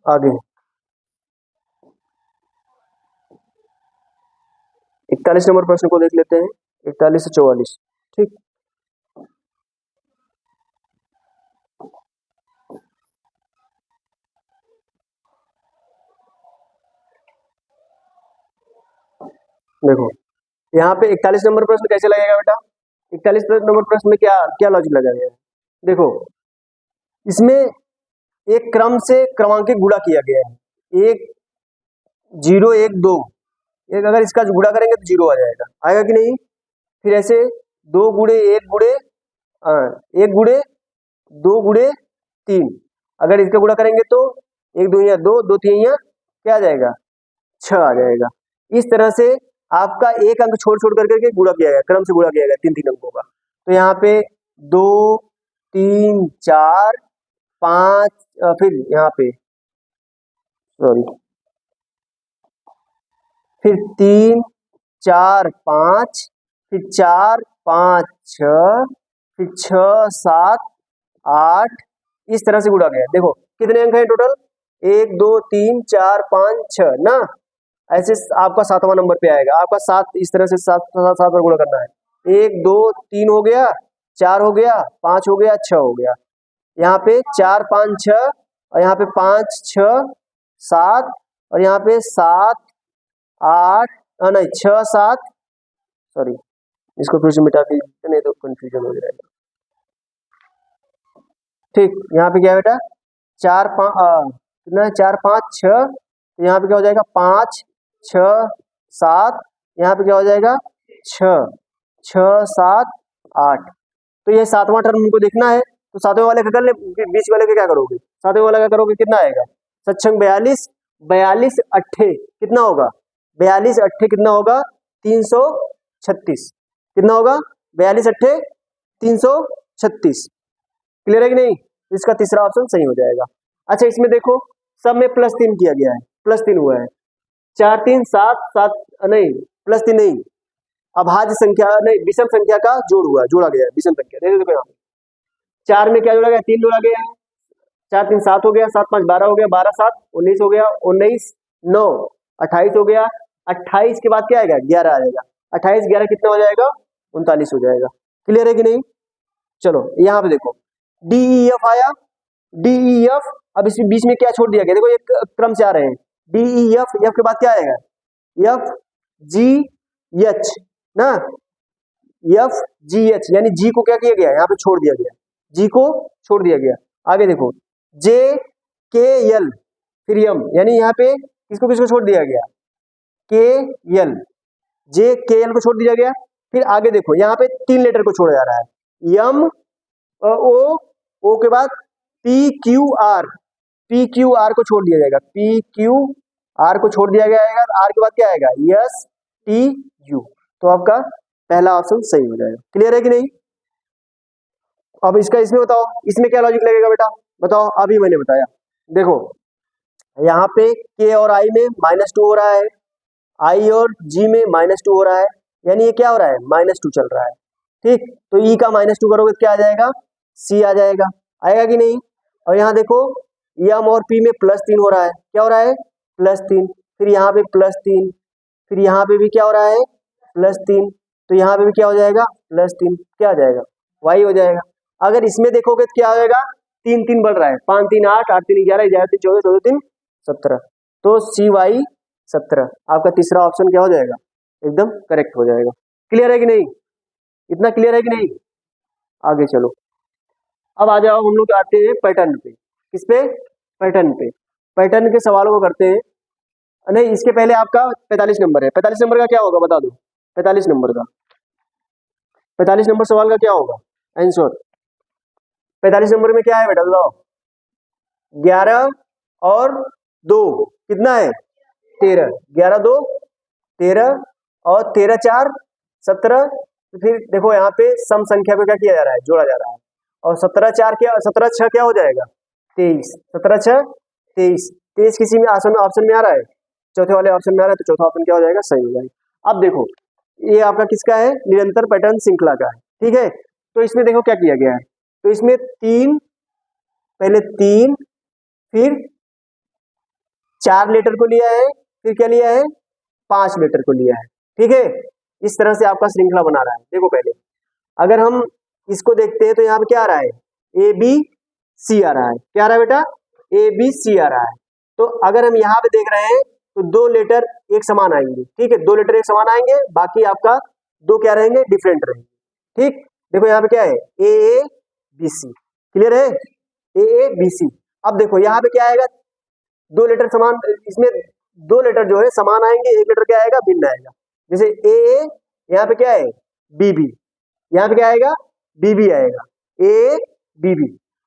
आगे 41 नंबर प्रश्न को देख लेते हैं, 41 से 44, ठीक। देखो यहाँ पे 41 नंबर प्रश्न कैसे लगेगा बेटा, 41 नंबर प्रश्न में क्या क्या लॉजिक लगा गया है। देखो इसमें एक क्रम से क्रमांकित गुणा किया गया है, 1 0 1 2, एक अगर इसका गुणा करेंगे तो 0 आ जाएगा, आएगा कि नहीं। फिर ऐसे 2 गुणे 1 गुणे 1 गुणे 2 गुणे 3, अगर इसका गुणा करेंगे तो 1 2 2, 2 3 क्या आ जाएगा, 6 आ जाएगा। इस तरह से आपका एक अंक छोड़ छोड़ करके गुणा किया गया, क्रम से गुणा किया गया 3 अंकों का। तो यहाँ पे 2 3 4 5, फिर यहाँ पे सॉरी, फिर 3 4 5, फिर 4 5 6, फिर 6 7 8, इस तरह से गुणा गया। देखो कितने अंक हैं टोटल, 1 2 3 4 5 6 ना, ऐसे आपका 7वां नंबर पे आएगा। आपका 7 इस तरह से 7 पर गुणा करना है। 1 2 3 हो गया, 4 हो गया, 5 हो गया, 6 हो गया। यहाँ पे 4 5 6, और यहाँ पे 5 6 7, और यहाँ पे 7 8 नहीं 6 7, सॉरी इसको फिर से मिटा के नहीं तो कंफ्यूजन हो जाएगा। ठीक, यहाँ पे क्या है बेटा, 4 5 कितना, 4 5 6, तो यहाँ पे क्या हो जाएगा 5 6 7, यहाँ पे क्या हो जाएगा 6 6 7 8। तो ये 7वां टर्म हमको देखना है, तो 7वें वाले का कर ले, बीच वाले का क्या करोगे, 7वें वाला क्या करोगे, कितना आएगा, सत्संग 42 42 अट्ठे कितना होगा, 42 अट्ठे कितना होगा 336, कितना होगा 42 अट्ठे 336। क्लियर है कि नहीं, इसका तीसरा ऑप्शन सही हो जाएगा। अच्छा इसमें देखो सब में +3 किया गया है, +3 हुआ है, 4 3 7 7 नहीं +3 नहीं, अभाज्य संख्या नहीं विषम संख्या का जोड़ हुआ, जोड़ा गया है विषम संख्या। देखो यहाँ 4 में क्या जोड़ा गया, 3 जोड़ा गया है, 4 3 7 हो गया, 7 5 12 हो गया, 12 7 19 हो गया, 19 9 28 हो गया, 28 के बाद क्या आएगा 11 आ जाएगा, 28 11 कितना हो जाएगा 39 हो जाएगा। क्लियर है कि नहीं, चलो यहाँ पे देखो DEF आया, DEF, अब इसमें बीच में क्या छोड़ दिया गया, देखो एक क्रम से आ रहे हैं, DEF, F के बाद क्या आएगा FGH ना, FGH यानी G को क्या किया गया, यहाँ पे छोड़ दिया गया, G को छोड़ दिया गया। आगे देखो JKL, फिर M, यानी यहाँ पे किसको किसको छोड़ दिया गया, KL, JKL को छोड़ दिया गया। फिर आगे देखो यहाँ पे 3 लेटर को छोड़ा जा रहा है, M O के बाद PQR, PQR को छोड़ दिया जाएगा, PQR को छोड़ दिया जाएगा, R के बाद क्या आएगा STU, तो आपका पहला ऑप्शन सही हो जाएगा। क्लियर है कि नहीं, अब इसका इसमें बताओ, इसमें क्या लॉजिक लगेगा बेटा, बताओ, अभी मैंने बताया। देखो यहाँ पे K और I में -2 हो रहा है, I और G में -2 हो रहा है, यानी ये क्या हो रहा है -2 चल रहा है। ठीक, तो E का -2 करोगे तो क्या आ जाएगा C आ जाएगा, आएगा कि नहीं। और यहाँ देखो M और P में +3 हो रहा है, क्या हो रहा है +3, फिर यहाँ पे +3, फिर यहाँ पे भी क्या हो रहा है +3, तो यहाँ पे भी क्या हो जाएगा +3, क्या आ जाएगा Y हो जाएगा। अगर इसमें देखोगे तो क्या हो जाएगा 3 3 बढ़ रहा है, 5 3 8 8 3 11 11 3 14 14 3 17, तो CY 17 आपका तीसरा ऑप्शन क्या हो जाएगा, एकदम करेक्ट हो जाएगा। क्लियर है कि नहीं, इतना क्लियर है कि नहीं, आगे चलो। अब आ जाओ हम लोग आते हैं पैटर्न पे, किस पे, पैटर्न पे, पैटर्न के सवालों को करते हैं। नहीं इसके पहले आपका 45 नंबर है, 45 नंबर का क्या होगा बता दो, 45 नंबर का 45 नंबर सवाल का क्या होगा आंसर, 45 नंबर में क्या है बेटा बताओ, 11 और 2 कितना है 13, 11 2 13 और 13 4 17, तो फिर देखो यहाँ पे सम संख्या को क्या किया जा रहा है, जोड़ा जा रहा है, और 17 4 क्या 17 6 क्या हो जाएगा 23, 17 6 23, 23 किसी में ऑप्शन में आ रहा है, चौथे वाले ऑप्शन में आ रहा है, तो चौथा ऑप्शन क्या हो जाएगा सही हो जाएगा। अब देखो ये आपका किसका है, निरंतर पैटर्न श्रृंखला का है, ठीक है। तो इसमें देखो क्या किया गया है, तो इसमें 3 पहले 3 फिर 4 लेटर को लिया है, फिर क्या लिया है 5 लेटर को लिया है, ठीक है। इस तरह से आपका श्रृंखला बना रहा है। देखो पहले अगर हम इसको देखते हैं तो यहाँ पे क्या आ रहा है ABC आ रहा है, क्या आ रहा है बेटा ABC आ रहा है। तो अगर हम यहाँ पे देख रहे हैं तो 2 लेटर एक समान आएंगे, ठीक है, 2 लेटर एक समान आएंगे, बाकी आपका 2 क्या रहेंगे डिफरेंट रहेंगे, ठीक। देखो यहाँ पे क्या है AABC, क्लियर है AABC। अब देखो यहाँ पे क्या आएगा 2 लेटर समान, इसमें 2 लेटर जो है समान आएंगे, 1 लेटर क्या आएगा भिन्न आएगा, जैसे AA, यहाँ पे क्या है BB, यहाँ पे क्या आएगा BB आएगा ABB।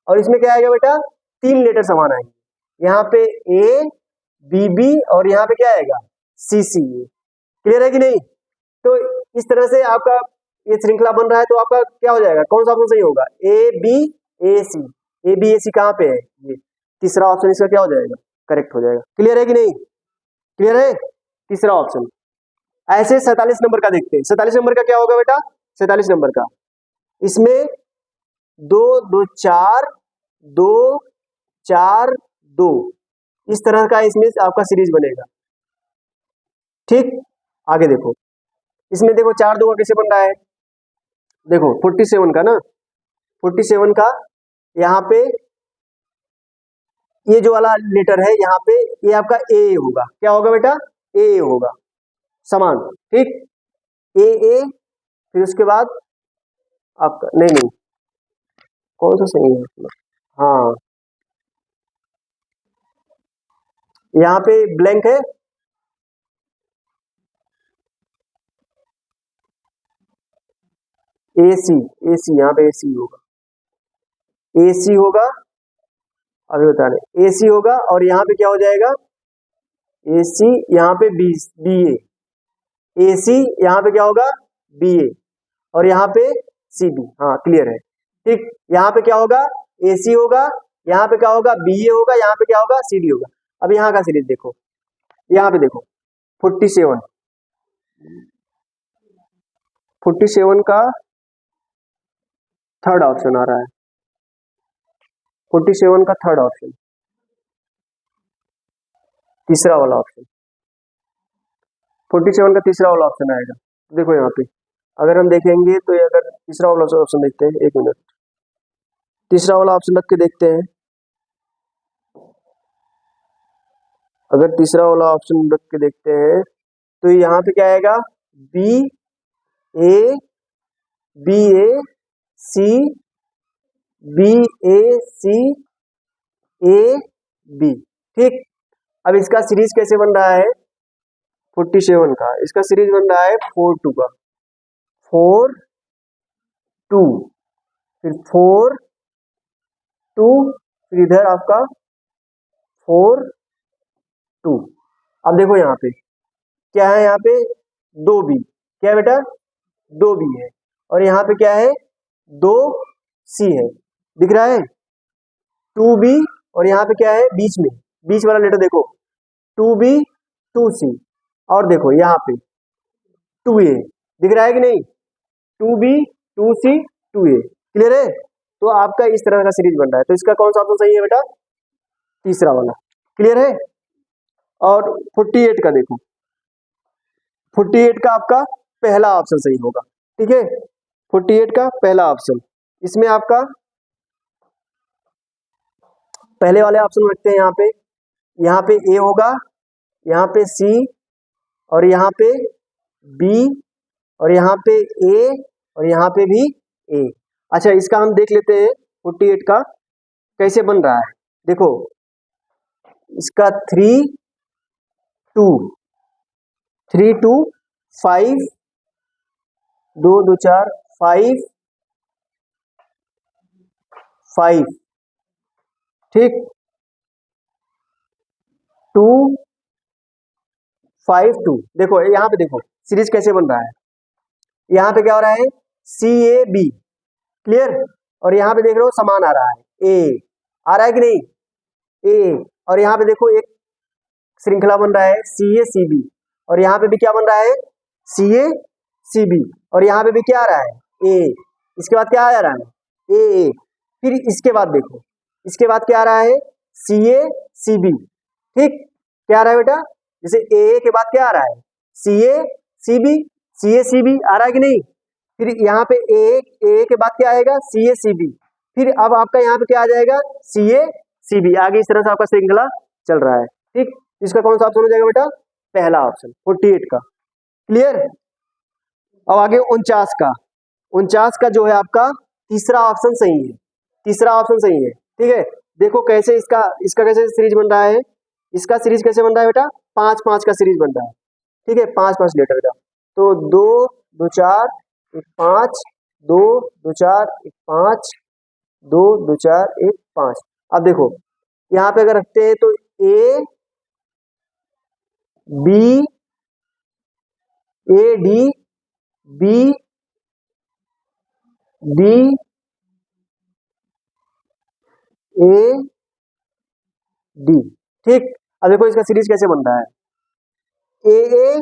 और इसमें क्या आएगा बेटा, 3 लेटर समान आएंगे, यहाँ पे ए बी बी और यहाँ पे क्या आएगा सी सी। क्लियर है कि नहीं? तो इस तरह से आपका ये श्रृंखला बन रहा है, तो आपका क्या हो जाएगा, कौन सा ऑप्शन सही होगा, ए B A C. A B A सी कहाँ पे है, ये तीसरा ऑप्शन इसका क्या हो जाएगा, करेक्ट हो जाएगा। क्लियर है कि नहीं? क्लियर है, तीसरा ऑप्शन। ऐसे 47 नंबर का देखते हैं, 47 नंबर का क्या होगा बेटा, 47 नंबर का इसमें 2 2 4 2 4 2 इस तरह का इसमें आपका सीरीज बनेगा। ठीक, आगे देखो, इसमें देखो 4 2 का कैसे बन रहा है, देखो 47 का ना, 47 का यहाँ पे ये जो वाला लेटर है यहाँ पे ये आपका ए होगा, क्या होगा बेटा, ए होगा समान। ठीक, ए ए, फिर उसके बाद आपका नहीं नहीं कौन सा सही है, हाँ यहाँ पे ब्लैंक है, ए सी यहाँ पे ए सी होगा, ए सी होगा, अभी बता रहे ए सी होगा, और यहाँ पे क्या हो जाएगा, ए सी यहाँ पे बी बी ए सी यहाँ पे क्या होगा बी ए, और यहाँ पे सी बी। हाँ क्लियर है। ठीक, यहाँ पे क्या होगा, ए सी होगा, यहाँ पे क्या होगा, बी ए होगा, यहाँ पे क्या होगा, सी डी होगा। अब यहाँ का सीरीज देखो, यहाँ पे देखो 47 का थर्ड ऑप्शन आ रहा है, 47 का थर्ड ऑप्शन, तीसरा वाला ऑप्शन, 47 का तीसरा वाला ऑप्शन आएगा। देखो यहाँ पे अगर हम देखेंगे तो ये अगर तीसरा वाला ऑप्शन देखते हैं, एक मिनट, तीसरा वाला ऑप्शन रख के देखते हैं, अगर तीसरा वाला ऑप्शन रख के देखते हैं तो यहाँ पे क्या आएगा, B A C B A C A B. ठीक, अब इसका सीरीज कैसे बन रहा है, 47 का इसका सीरीज बन रहा है 4 2 का, 4 2, फिर 4 2, फिर इधर आपका 4 2। अब देखो यहाँ पे क्या है, यहाँ पे 2 बी, क्या है बेटा, 2 बी है, और यहाँ पे क्या है 2 सी है, दिख रहा है 2 बी, और यहाँ पे क्या है बीच में, बीच वाला लेटर देखो 2 बी 2 सी, और देखो यहाँ पे 2 ए, दिख रहा है कि नहीं, 2 बी 2 सी 2 ए। क्लियर है? तो आपका इस तरह का सीरीज बन रहा है, तो इसका कौन सा ऑप्शन सही है बेटा, तीसरा वाला। क्लियर है? और 48 का देखो, 48 का आपका पहला ऑप्शन सही होगा। ठीक है, 48 का पहला ऑप्शन, इसमें आपका पहले वाले ऑप्शन रखते हैं, यहाँ पे ए होगा, यहाँ पे सी, और यहाँ पे बी, और यहाँ पे ए, और यहाँ पे भी ए। अच्छा, इसका हम देख लेते हैं 48 का कैसे बन रहा है। देखो इसका 3 2 3 2 5 2 2 4 5 5। ठीक, 2 5 2, देखो यहाँ पे देखो सीरीज कैसे बन रहा है, यहाँ पे क्या हो रहा है सी ए बी, क्लियर, और यहाँ पे देख रहे हो समान आ रहा है, ए आ रहा है कि नहीं, ए, और यहाँ पे देखो एक श्रृंखला बन रहा है सी ए सी बी, और यहाँ पे भी क्या बन रहा है सी ए सी बी, और यहाँ पे भी क्या आ रहा है ए, इसके बाद क्या आ रहा है ए, फिर इसके बाद देखो, इसके बाद क्या आ रहा है सी ए सी बी। ठीक, क्या आ रहा है बेटा, जैसे ए के बाद क्या आ रहा है सी ए सी बी, सी ए सी बी आ रहा है कि नहीं, फिर यहाँ पे ए के बाद क्या आएगा सी ए सी बी, फिर अब आपका यहाँ पे क्या आ जाएगा सी ए सी बी, आगे इस तरह से आपका श्रृंखला चल रहा है। ठीक, इसका कौन सा ऑप्शन हो जाएगा बेटा, पहला ऑप्शन 48 का। क्लियर? अब आगे 49 का जो है आपका तीसरा ऑप्शन सही है, तीसरा ऑप्शन सही है। ठीक है, देखो कैसे इसका कैसे सीरीज बन रहा है, इसका सीरीज कैसे बन रहा है बेटा, 5 5 का सीरीज बन रहा है। ठीक है, 5 5 लेटर का, तो 2 2 4 1 5 2 2 4 1 5 2 2 4 1 5। अब देखो यहाँ पे अगर रखते हैं तो A B A D B B A D. ठीक, अब देखो इसका सीरीज कैसे बन रहा है, ए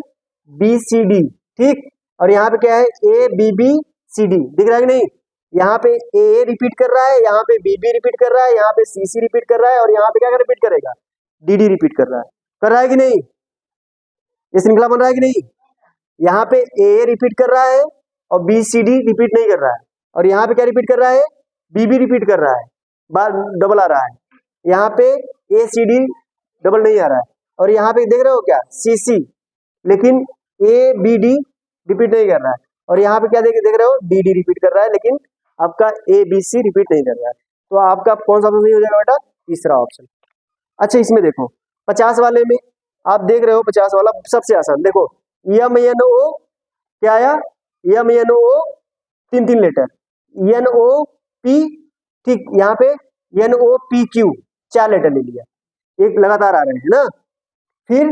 बी सी डी। ठीक, और यहाँ पे क्या है, A B B C D, दिख रहा है कि नहीं। यहाँ पे ए रिपीट कर रहा है, यहाँ पे बी बी रिपीट कर रहा है, यहाँ पे सी सी रिपीट कर रहा है, और यहाँ पे क्या रिपीट करेगा, डी डी रिपीट कर रहा है कि नहीं, ये श्रृंखला बन रहा है कि नहीं। यहाँ पे ए रिपीट कर रहा है और बी सी डी रिपीट नहीं कर रहा है, और यहाँ पे क्या रिपीट कर रहा है, बी बी रिपीट कर रहा है, बार डबल आ रहा है। यहाँ पे ए सी डी डबल नहीं आ रहा है, और यहाँ पे देख रहे हो क्या, सी सी, लेकिन ए बी डी रिपीट नहीं कर रहा है, और यहाँ पे क्या देख रहे हो, डी डी रिपीट कर रहा है, लेकिन आपका ए बी सी रिपीट नहीं कर रहा है। तो आपका कौन सा ऑप्शन सही हो जाएगा बेटा, तीसरा ऑप्शन। अच्छा, इसमें देखो 50 वाले में आप देख रहे हो, 50 वाला सबसे आसान, देखो यम एन ओ क्या आया, M N O 3 letter, N O P, ठीक, यहाँ पे N O P Q 4 letter ले लिया, एक लगातार आ रहे हैं ना। फिर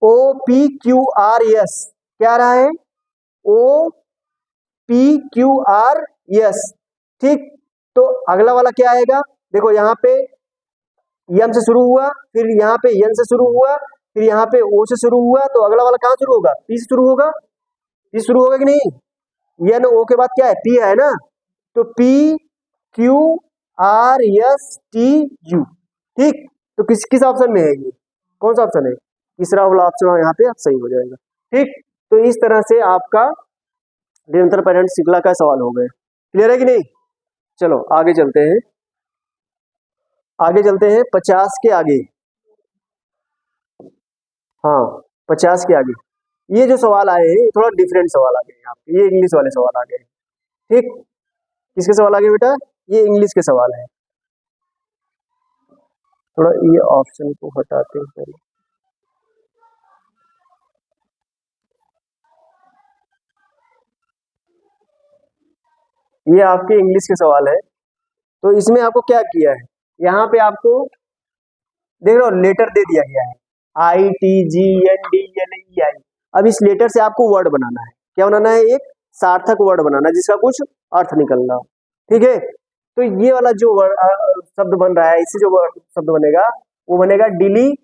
O P Q R S क्या आ रहा है, O P Q R S. ठीक, तो अगला वाला क्या आएगा, देखो यहाँ पे यम से शुरू हुआ, फिर यहाँ पे एन से शुरू हुआ, फिर यहाँ पे ओ से शुरू हुआ, तो अगला वाला कहाँ शुरू होगा, पी से शुरू होगा, पी शुरू होगा कि नहीं, एन ओ के बाद क्या है, पी है ना, तो P Q R S T U. ठीक, तो किस ऑप्शन में है ये, कौन सा ऑप्शन है, तीसरा वाला ऑप्शन यहाँ पे सही हो जाएगा। ठीक, तो इस तरह से आपका निरंतर पैटर्न श्रृंखला का सवाल हो गए, क्लियर है कि नहीं। चलो आगे चलते हैं, आगे चलते हैं 50 के आगे। हाँ 50 के आगे ये जो सवाल आए हैं थोड़ा डिफरेंट सवाल आ गए यहाँ पे, ये इंग्लिश वाले सवाल आ गए। ठीक, किसके सवाल आ गए बेटा, ये इंग्लिश के सवाल है। थोड़ा ये ऑप्शन को हटाते हैं पहले, ये आपके इंग्लिश के सवाल है। तो इसमें आपको क्या किया है, यहाँ पे आपको देख रहे हो लेटर दे दिया गया है, I T G N D L E I. अब इस लेटर से आपको वर्ड बनाना है, क्या बनाना है, एक सार्थक वर्ड बनाना है जिसका कुछ अर्थ निकलना हो। ठीक है, तो ये वाला जो शब्द बन रहा है, इससे जो शब्द बनेगा वो बनेगा डिलीजेंट,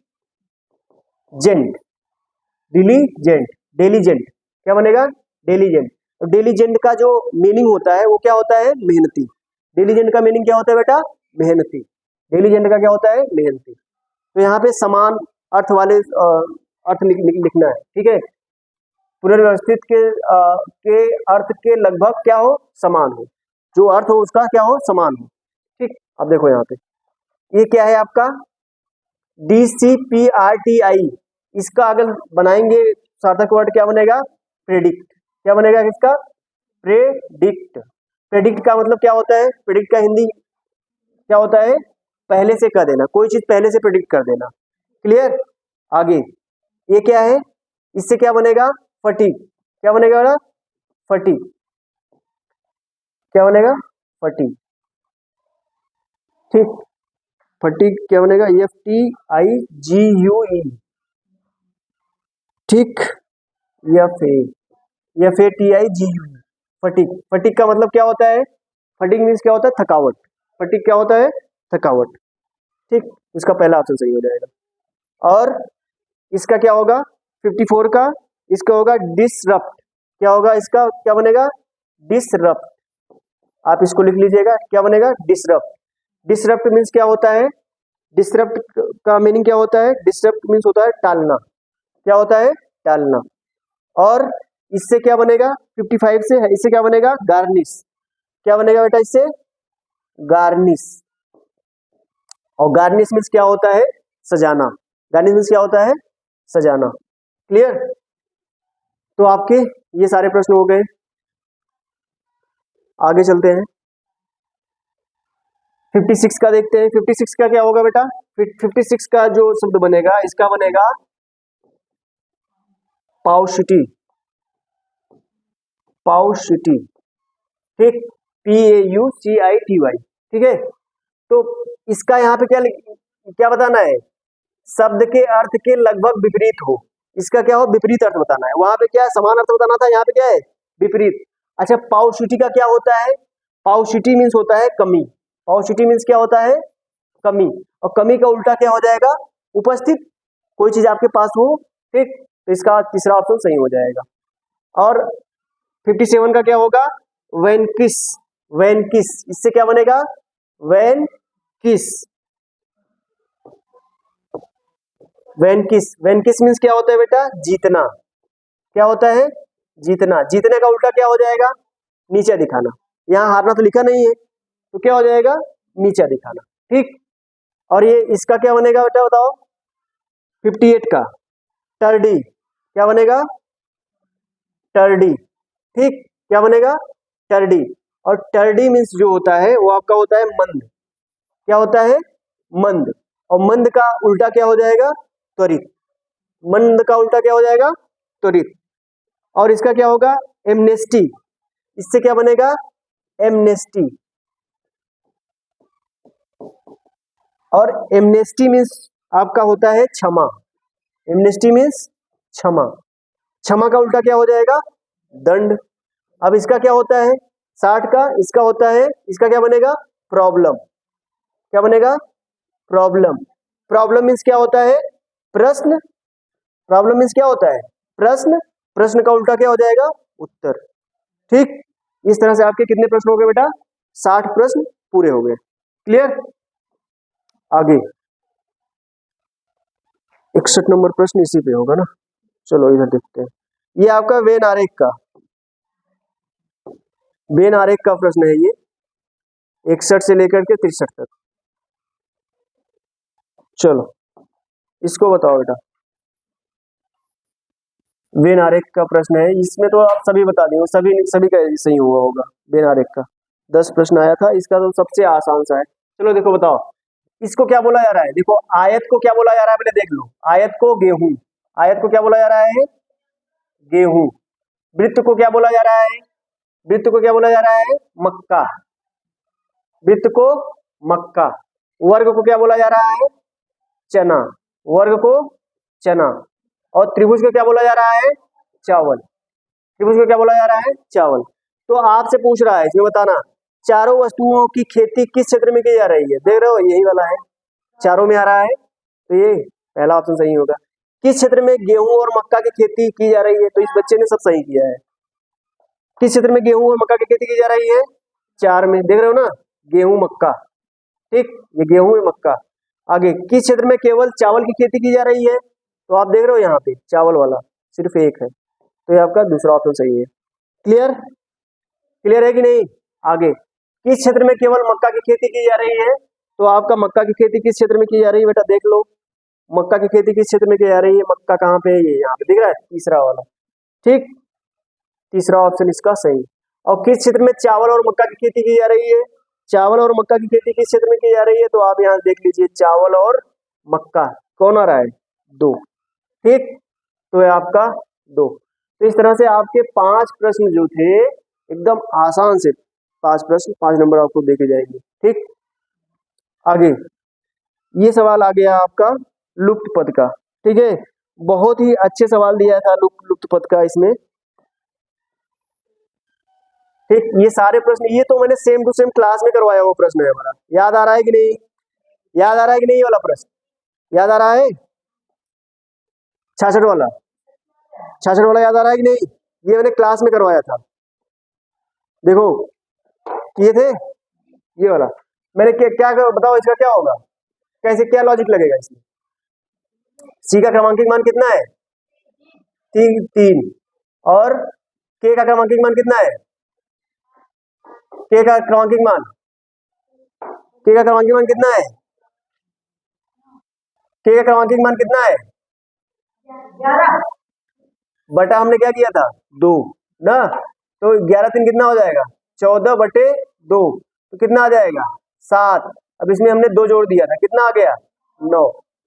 डिलीजेंट, डेलीजेंट, क्या बनेगा, डेलीजेंट। तो डेलीजेंट का जो मीनिंग होता है वो क्या होता है, मेहनती। डेलीजेंट का मीनिंग क्या होता है बेटा, मेहनती। डेलीजेंट का क्या होता है, मेहनती। तो यहाँ पे समान अर्थ वाले अर्थ लिखना है। ठीक है, पुनर्व्यवस्थित के अर्थ के लगभग क्या हो, समान हो, जो अर्थ हो उसका क्या हो, समान हो। ठीक, अब देखो यहाँ पे ये क्या है आपका DCPRTI, इसका अगर बनाएंगे सार्थक वर्ड क्या बनेगा, प्रेडिक्ट। क्या बनेगा इसका, प्रेडिक्ट। प्रेडिक्ट का मतलब क्या होता है, प्रेडिक्ट का हिंदी क्या होता है, पहले से कह देना, कोई चीज पहले से प्रेडिक्ट कर देना। क्लियर, आगे ये क्या है, इससे क्या बनेगा, फटीग। क्या बनेगा बेटा, फटीग, क्या बनेगा, फटीग। ठीक, फटीग क्या बनेगा, FTIGUE। ठीक, FATIGUE, फटीग। फटीग का मतलब क्या होता है, फटीग मीन्स क्या होता है, थकावट। फटीग क्या होता है, थकावट। ठीक, इसका पहला ऑप्शन सही हो जाएगा। और इसका क्या होगा 54 का, इसका होगा डिसरप्ट। क्या होगा इसका, क्या बनेगा, डिसरप्ट। आप इसको लिख लीजिएगा, क्या बनेगा, डिसरप्ट। डिसरप्ट मीन्स क्या होता है, डिसरप्ट का मीनिंग क्या होता है, डिसरप्ट मीन्स होता है टालना। क्या होता है, टालना। और इससे क्या बनेगा, 55 से है, इससे क्या बनेगा, गार्निश। क्या बनेगा बेटा इससे, गार्निश। और गार्निश मीन्स क्या होता है, सजाना। गार्निश मीन्स क्या होता है, सजाना। क्लियर, तो आपके ये सारे प्रश्न हो गए। आगे चलते हैं 56 का देखते हैं। 56 का क्या होगा बेटा, 56 का जो शब्द बनेगा, इसका बनेगा पाउशिटी, पाउशिटी। ठीक, PAUCITY, ठीक है। तो इसका यहाँ पे क्या बताना है, शब्द के अर्थ के लगभग विपरीत हो, इसका क्या हो, विपरीत अर्थ बताना है। वहां पे क्या है, समान अर्थ बताना था, यहाँ पे क्या है, विपरीत। अच्छा, पाउसिटी का क्या होता है, पाउसिटी मीन्स होता है कमी, पाउसिटी मीन्स क्या होता है, कमी, और कमी का उल्टा क्या हो जाएगा, उपस्थित, कोई चीज आपके पास हो, ठीक। तो इसका तीसरा ऑप्शन सही हो जाएगा। और 57 का क्या होगा, वेन किस, वेन किस, इससे क्या बनेगा, वेन किस, वेन किस, वेन किस मीन्स क्या होता है बेटा, जीतना, क्या होता है, जीतना, जीतने का उल्टा क्या हो जाएगा, नीचे दिखाना। यहाँ हारना तो लिखा नहीं है, तो क्या हो जाएगा, नीचे दिखाना, ठीक। और ये इसका क्या बनेगा बेटा बताओ, 58 का टर्डी, क्या बनेगा, टर्डी, ठीक, क्या बनेगा, टर्डी। और टर्डी मीन्स जो होता है वो आपका होता है मंद, क्या होता है, मंद, और मंद का उल्टा क्या हो जाएगा, त्वरित, मंद का उल्टा क्या हो जाएगा, त्वरित। और इसका क्या होगा, एमनेस्टी, इससे क्या बनेगा, एमनेस्टी। और एमनेस्टी मीन्स आपका होता है क्षमा, एमनेस्टी मीन्स क्षमा, क्षमा का उल्टा क्या हो जाएगा, दंड। अब इसका क्या होता है 60 का, इसका होता है, इसका क्या बनेगा, प्रॉब्लम, क्या बनेगा, प्रॉब्लम। प्रॉब्लम मीन्स क्या होता है, प्रश्न, प्रॉब्लम मीन्स क्या होता है, प्रश्न, प्रश्न का उल्टा क्या हो जाएगा, उत्तर, ठीक। इस तरह से आपके कितने प्रश्न हो गए बेटा, 60 प्रश्न पूरे हो गए, क्लियर। आगे 61 नंबर प्रश्न इसी पे होगा ना, चलो इधर देखते हैं। ये आपका वेन आरेख का, वेन आरेख का प्रश्न है ये, 61 से लेकर के 63 तक। चलो इसको बताओ बेटा, वेन आरेख का प्रश्न है, इसमें तो आप सभी बता दिए, सभी सभी का सही हुआ होगा। वेन आरेख का 10 प्रश्न आया था, इसका तो सबसे आसान सा है। चलो देखो बताओ, इसको क्या बोला जा रहा है, देखो आयत को क्या बोला जा रहा है, पहले देख लो, आयत को गेहूं, आयत को क्या बोला जा रहा है, गेहूं। वृत्त को क्या बोला जा रहा है, वृत्त को क्या बोला जा रहा है, मक्का, वृत्त को मक्का। वर्ग को क्या बोला जा रहा है, चना, वर्ग को चना। और त्रिभुज को क्या बोला जा रहा है, चावल, त्रिभुज को क्या बोला जा रहा है, चावल। तो आपसे पूछ रहा है इसमें बताना, चारों वस्तुओं की खेती किस क्षेत्र में की जा रही है, देख रहे हो यही वाला है, चारों में आ रहा है, तो ये पहला ऑप्शन सही होगा। किस क्षेत्र में गेहूं और मक्का की खेती की जा रही है, तो इस बच्चे ने सब सही किया है। किस क्षेत्र में गेहूं और मक्का की खेती की जा रही है, 4 में, देख रहे हो ना, गेहूं मक्का, ठीक, ये गेहूं है मक्का। आगे किस क्षेत्र में केवल चावल की खेती की जा रही है, तो आप देख रहे हो यहाँ पे चावल वाला सिर्फ एक है, तो ये आपका दूसरा ऑप्शन सही है। क्लियर, क्लियर है कि नहीं। आगे किस क्षेत्र में केवल मक्का की खेती की जा रही है, तो आपका मक्का की खेती किस क्षेत्र में की जा रही है बेटा, देख लो, मक्का की खेती किस क्षेत्र में की जा रही है, मक्का कहाँ पे है, ये यहाँ पे दिख रहा है, तीसरा वाला, ठीक, तीसरा ऑप्शन इसका सही। और किस क्षेत्र में चावल और मक्का की खेती की जा रही है, चावल और मक्का की खेती किस क्षेत्र में की जा रही है, तो आप यहाँ देख लीजिए, चावल और मक्का कौन आ रहा है, 2, ठीक, तो है आपका 2। तो इस तरह से आपके 5 प्रश्न जो थे एकदम आसान से 5 प्रश्न, 5 नंबर आपको देके जाएंगे, ठीक। आगे ये सवाल आ गया आपका लुप्त पद का, ठीक है, बहुत ही अच्छे सवाल दिया था लुप्त पद का इसमें, ठीक। ये सारे प्रश्न ये तो मैंने सेम टू सेम क्लास में करवाया वो प्रश्न है हमारा, याद आ रहा है कि नहीं, याद आ रहा है कि नहीं, ये वाला प्रश्न याद आ रहा है, 66 वाला, 66 वाला याद आ रहा है कि नहीं, ये मैंने क्लास में करवाया था, देखो ये थे, ये वाला मैंने क्या बताओ इसका क्या होगा, कैसे क्या लॉजिक लगेगा इसमें। सी का क्रमांकिक मान कितना है, 3, और के का क्रमांकिक मान कितना है, के का क्रमांकिक मान, के का क्रमांकिक मान कितना है, के का क्रमांकिक मान कितना है, 11 बटा हमने क्या किया था 2 ना, तो 11 3 कितना हो जाएगा 14/2, तो कितना आ जाएगा 7। अब इसमें हमने 2 जोड़ दिया था, कितना आ गया 9।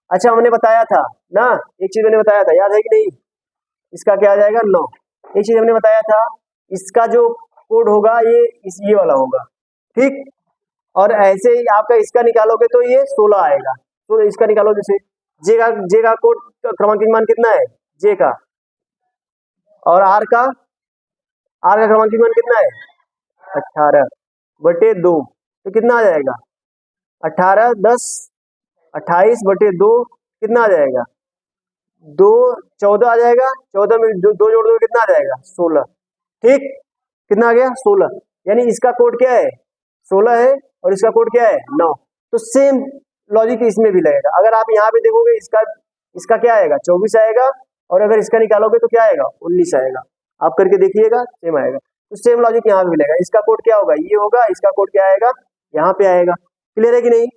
अच्छा हमने बताया था ना, एक चीज मैंने बताया था, याद है कि नहीं, इसका क्या आ जाएगा 9। एक चीज हमने बताया था, इसका जो कोड होगा ये वाला होगा, ठीक। और ऐसे ही आपका इसका निकालोगे तो ये 16 आएगा। तो इसका निकालो, जैसे जे का कोड क्रमांक मान कितना है जे का, और आर का क्रमांक मान कितना है 18/2, तो कितना आ जाएगा 18 10 28/2 कितना आ जाएगा 2 14 आ जाएगा। 14 में दो जोड़ दो कितना आ जाएगा 16। ठीक, कितना आ गया 16। यानी इसका कोड क्या है 16 है और इसका कोड क्या है 9। तो सेम लॉजिक इसमें भी लगेगा। अगर आप यहाँ पे देखोगे इसका क्या आएगा 24 आएगा, और अगर इसका निकालोगे तो क्या आएगा 19 आएगा। आप करके देखिएगा सेम आएगा। तो सेम लॉजिक यहाँ पे मिलेगा। इसका कोड क्या होगा ये होगा, इसका कोड क्या आएगा यहाँ पे आएगा। क्लियर है कि नहीं?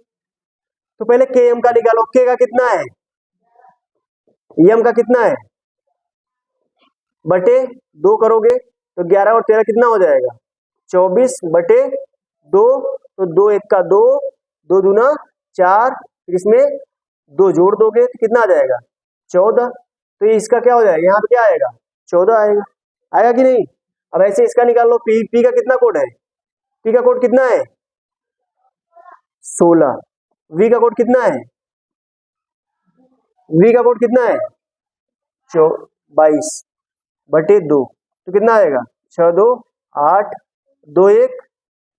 तो पहले के एम का निकालो। के का कितना है, एम का कितना है बटे 2 करोगे तो 11 और 13 कितना हो जाएगा 24/2। तो 2 1 का 2, 2 दूना 4, फिर इसमें 2 जोड़ दोगे तो कितना आ जाएगा 14। तो ये इसका क्या हो जाएगा यहाँ पे क्या आएगा 14 आएगा। आएगा कि नहीं? अब ऐसे इसका निकाल लो। पी का कितना कोड है, पी का कोड कितना है 16। वी का कोड कितना है, वी का कोड कितना है 22/2। तो कितना आएगा 6 2 8 2 1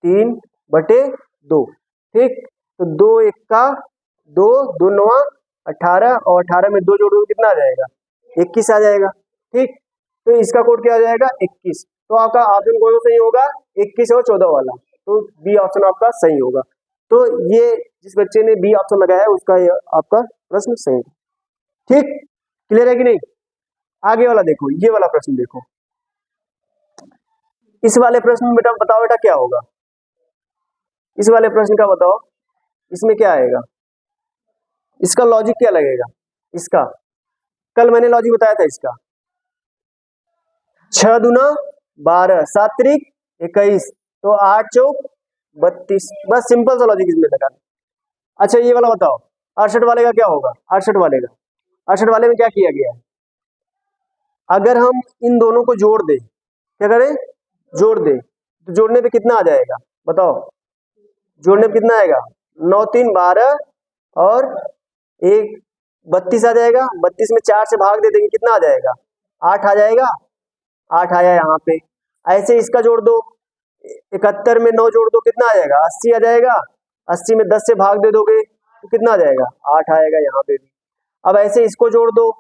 3/2। ठीक, तो 2 1 का 2, 2 9 18, और 18 में 2 जोड़ोगे कितना आ जाएगा 21 आ जाएगा। ठीक, तो इसका कोड क्या आ जाएगा 21। तो आपका ऑप्शन कौन सा सही होगा 21 और 14 वाला। तो बी ऑप्शन आपका सही होगा। तो ये जिस बच्चे ने बी ऑप्शन लगाया है उसका ये आपका प्रश्न सही है। ठीक, क्लियर है कि नहीं? आगे वाला देखो, ये वाला प्रश्न देखो। इस वाले प्रश्न में बेटा बताओ बेटा क्या होगा, इस वाले प्रश्न का बताओ इसमें क्या आएगा, इसका लॉजिक क्या लगेगा। इसका कल मैंने लॉजिक बताया था इसका 6 दूना 12 7 त्रिक 21, तो 8 चौक 32। बस सिंपल सा लॉजिक इसमें लगा। अच्छा ये वाला बताओ 68 वाले का क्या होगा। 68 वाले में क्या किया गया है, अगर हम इन दोनों को जोड़ दें, क्या करें जोड़ दें, तो जोड़ने पे कितना आ जाएगा बताओ, जोड़ने पे कितना आएगा 9 3 12 और 1 32 आ जाएगा। 32 में 4 से भाग दे देंगे कितना आ जाएगा 8 आ जाएगा। 8 आया यहाँ पे। ऐसे इसका जोड़ दो, 71 में 9 जोड़ दो कितना आ जाएगा 80 आ जाएगा। 80 में 10 से भाग दे दोगे तो कितना आ जाएगा 8 आएगा यहाँ पे भी। अब ऐसे इसको जोड़ दो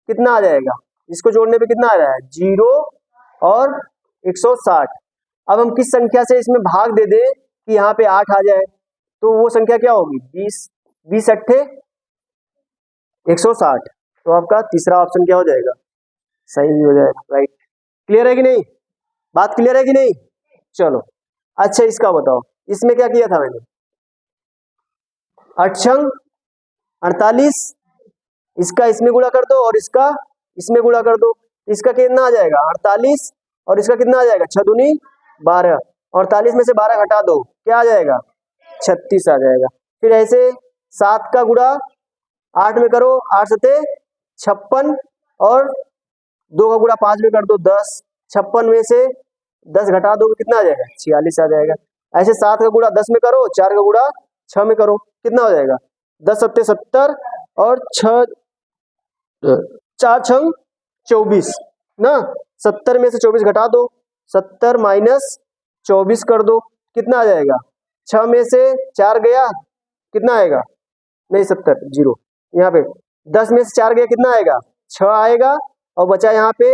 कितना आ जाएगा, इसको जोड़ने पे कितना आ रहा है 0 और 160। अब हम किस संख्या से इसमें भाग दे दें कि यहाँ पे 8 आ जाए, तो वो संख्या क्या होगी 20 अट्ठे 160। तो आपका तीसरा ऑप्शन क्या हो जाएगा सही हो जाएगा। राइट, क्लियर है कि नहीं, बात क्लियर है कि नहीं? चलो अच्छा इसका बताओ, इसमें क्या किया था मैंने 8 छंग 48, इसका इसमें गुणा कर दो और इसका इसमें गुणा कर दो। इसका कितना आ जाएगा 48 और इसका कितना आ जाएगा 6 दूनी 12, 48 में से 12 घटा दो क्या आ जाएगा 36 आ जाएगा। फिर ऐसे 7 का गुणा 8 में करो 8 सते 56, और 2 का गुणा 5 में कर दो 10, 56 में से 10 घटा दो कितना आ जाएगा 46 आ जाएगा। ऐसे 7 का गुणा 10 में करो, 4 का गुणा 6 में करो कितना हो जाएगा 10 सत्ते 70 और 6 4 छंग 24 ना। 70 में से 24 घटा दो, 70 माइनस 24 कर दो कितना आ जाएगा 6 में से 4 गया कितना आएगा नहीं 70 0 यहाँ पे। 10 में से 4 गया कितना आएगा 6 आएगा, और बचा यहाँ पे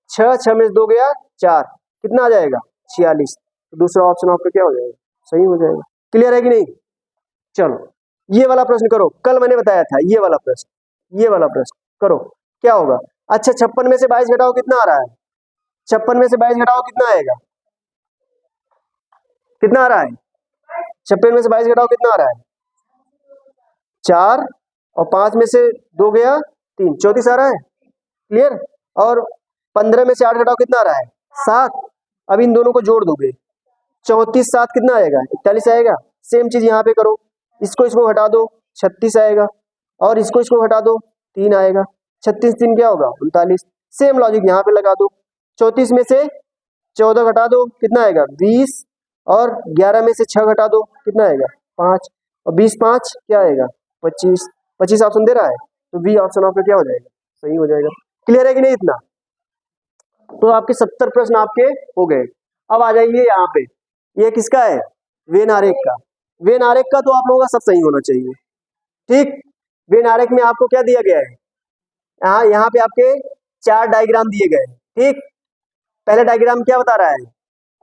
6 में से 2 गया 4 कितना आ जाएगा 46। तो दूसरा ऑप्शन आपका क्या हो जाएगा सही हो जाएगा। क्लियर है कि नहीं? चलो ये वाला प्रश्न करो, कल मैंने बताया था ये वाला प्रश्न करो क्या होगा। अच्छा 56 में से 22 घटाओ कितना आ रहा है, 56 में से 22 घटाओ कितना आएगा, कितना आ रहा है 56 में से 22 घटाओ कितना आ रहा है 4, और 5 में से 2 गया 3 34 आ रहा है। क्लियर, और 15 में से 8 घटाओ कितना आ रहा है 7। अब इन दोनों को जोड़ दोगे 34 7 कितना आएगा 41 आएगा। सेम चीज यहाँ पे करो, इसको हटा दो 36 आएगा, और इसको हटा दो 3 आएगा। 36 3 क्या होगा 39। सेम लॉजिक यहाँ पे लगा दो, 34 में से 14 घटा दो कितना आएगा 20, और 11 में से 6 घटा दो, कितना आएगा 5, और 20 5 क्या आएगा 25, 25 ऑप्शन दे रहा है, तो बी ऑप्शन आपका क्या हो जाएगा, सही हो जाएगा। क्लियर है कि नहीं इतना? तो आपके 70 प्रश्न आपके हो गए। अब आ जाइए यहाँ पे, ये किसका है, वेन आरेख का। वेन आरेख का तो आप लोगों का सब सही होना चाहिए, ठीक। वेन आरेख में आपको क्या दिया गया है, यहाँ पे आपके 4 डायग्राम दिए गए हैं, ठीक। पहला डायग्राम क्या बता रहा है,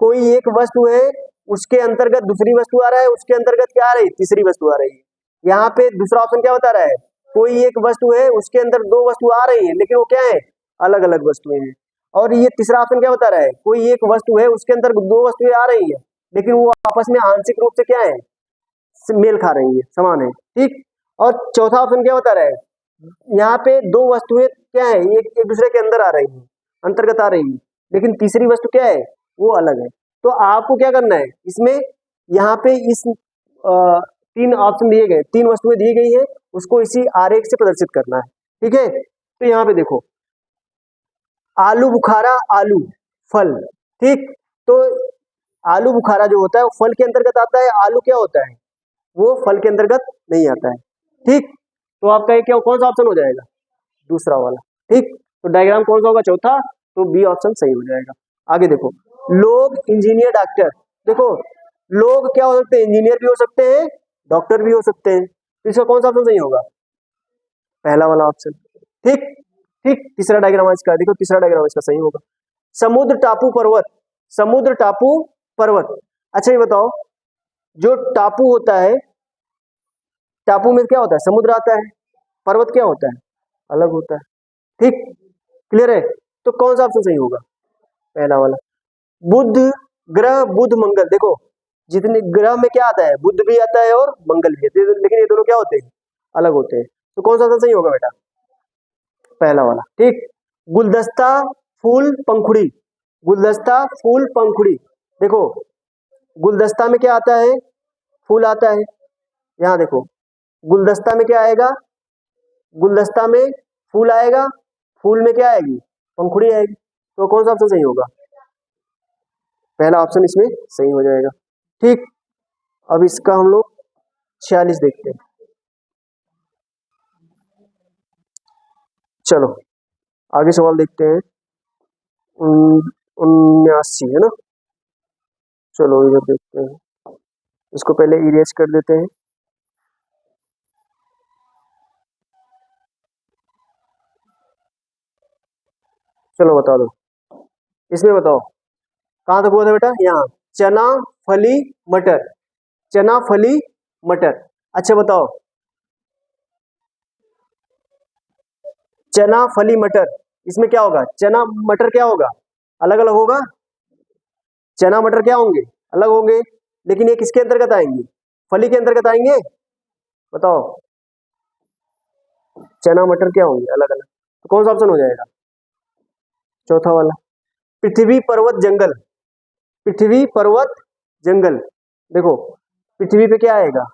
कोई एक वस्तु है, उसके अंतर्गत दूसरी वस्तु आ रहा है, उसके अंतर्गत क्या आ रही है, तीसरी वस्तु आ रही है। यहाँ पे दूसरा ऑप्शन क्या बता रहा है, कोई एक वस्तु है, उसके अंदर 2 वस्तु आ रही है, लेकिन वो क्या है, अलग अलग वस्तुएं हैं। और ये तीसरा ऑप्शन क्या बता रहा है, कोई एक वस्तु है, उसके अंदर 2 वस्तुएं आ रही है, लेकिन वो आपस में आंशिक रूप से क्या है, मेल खा रही है, समान है, ठीक। और चौथा ऑप्शन क्या बता रहा है, यहाँ पे 2 वस्तुएं क्या है, एक दूसरे के अंदर आ रही है, अंतर्गत आ रही है, लेकिन तीसरी वस्तु क्या है, वो अलग है। तो आपको क्या करना है इसमें, यहाँ पे इस 3 ऑप्शन दिए गए, 3 वस्तुएं दी गई है, उसको इसी आरेख से प्रदर्शित करना है, ठीक है। तो यहाँ पे देखो, आलू बुखारा, आलू फल, ठीक। तो आलू बुखारा जो होता है वो फल के अंतर्गत आता है, आलू क्या होता है, वो फल के अंतर्गत नहीं आता है, ठीक। तो आपका ये क्या, कौन सा ऑप्शन हो जाएगा, दूसरा वाला, ठीक। तो डायग्राम कौन सा होगा, चौथा, तो बी ऑप्शन सही हो जाएगा। आगे देखो, लोग, इंजीनियर, डॉक्टर। देखो लोग क्या हो सकते हैं, इंजीनियर भी हो सकते हैं, डॉक्टर भी हो सकते हैं, तो इसका कौन सा ऑप्शन सही होगा, पहला वाला ऑप्शन, ठीक। ठीक, तीसरा डायग्राम इसका देखो, तीसरा डायग्राम इसका सही होगा। समुद्र, टापू, पर्वत, समुद्र, टापू, पर्वत। अच्छा ये बताओ, जो टापू होता है, टापू में क्या होता है, समुद्र आता है, पर्वत क्या होता है, अलग होता है, ठीक। क्लियर है? तो कौन सा ऑप्शन सही होगा, पहला वाला। बुध ग्रह, बुध मंगल, देखो जितने ग्रह में क्या आता है, बुध भी आता है और मंगल भी आता है, लेकिन ये दोनों क्या होते हैं, अलग होते हैं। तो कौन सा ऑप्शन सही होगा बेटा, पहला वाला, ठीक। गुलदस्ता, फूल, पंखुड़ी, गुलदस्ता, फूल, पंखुड़ी। देखो गुलदस्ता में क्या आता है, फूल आता है, यहाँ देखो गुलदस्ता में क्या आएगा, गुलदस्ता में फूल आएगा, फूल में क्या आएगी, पंखुड़ी आएगी। तो कौन सा ऑप्शन सही होगा, पहला ऑप्शन इसमें सही हो जाएगा, ठीक। अब इसका हम लोग 46 देखते हैं। चलो आगे सवाल देखते हैं, 79 है ना। चलो इधर देखते हैं, इसको पहले इरेज कर देते हैं। चलो बता दो, इसमें बताओ कहाँ तक हुआ था बेटा, यहाँ चना, फली, मटर, चना, फली, मटर। अच्छा बताओ, चना, फली, मटर, इसमें क्या होगा, चना मटर क्या होगा, अलग अलग होगा, चना मटर क्या होंगे, अलग होंगे, लेकिन ये किसके अंतर्गत आएंगे, फली के अंतर्गत आएंगे, बताओ। चना मटर क्या होंगे, अलग अलग, तो कौन सा ऑप्शन हो जाएगा, चौथा वाला। पृथ्वी, पर्वत, जंगल, पृथ्वी, पर्वत, जंगल। देखो पृथ्वी पे क्या आएगा,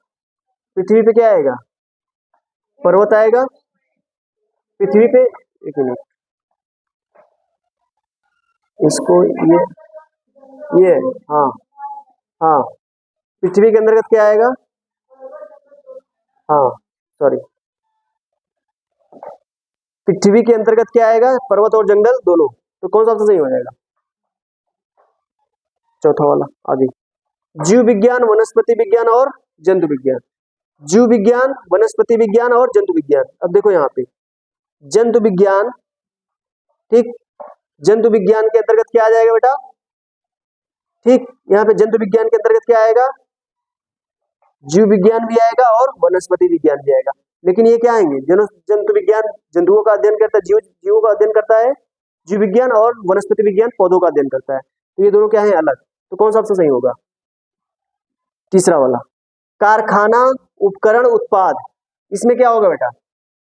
पृथ्वी पे क्या आएगा, पर्वत आएगा, पृथ्वी पे, एक मिनट, इसको ये हाँ हाँ, पृथ्वी के अंतर्गत क्या आएगा, हाँ सॉरी, पृथ्वी के अंतर्गत क्या आएगा, पर्वत और जंगल दोनों। तो कौन सा ऑप्शन सही हो जाएगा, चौथा वाला। आगे, जीव विज्ञान, वनस्पति विज्ञान और जंतु विज्ञान, जीव विज्ञान, वनस्पति विज्ञान और जंतु विज्ञान। अब देखो यहाँ पे जंतु विज्ञान, ठीक, जंतु विज्ञान के अंतर्गत क्या आ जाएगा बेटा, ठीक, यहाँ पे जंतु विज्ञान के अंतर्गत क्या आएगा, जीव विज्ञान भी आएगा और वनस्पति विज्ञान भी आएगा। लेकिन ये क्या आएंगे, जंतु विज्ञान जंतुओं का अध्ययन करता है, जीवों का अध्ययन करता है, जीव विज्ञान, और वनस्पति विज्ञान पौधों का अध्ययन करता है। तो ये दोनों क्या है, अलग। तो कौन सा ऑप्शन सही होगा, तीसरा वाला। कारखाना, उपकरण, उत्पाद, इसमें क्या होगा बेटा,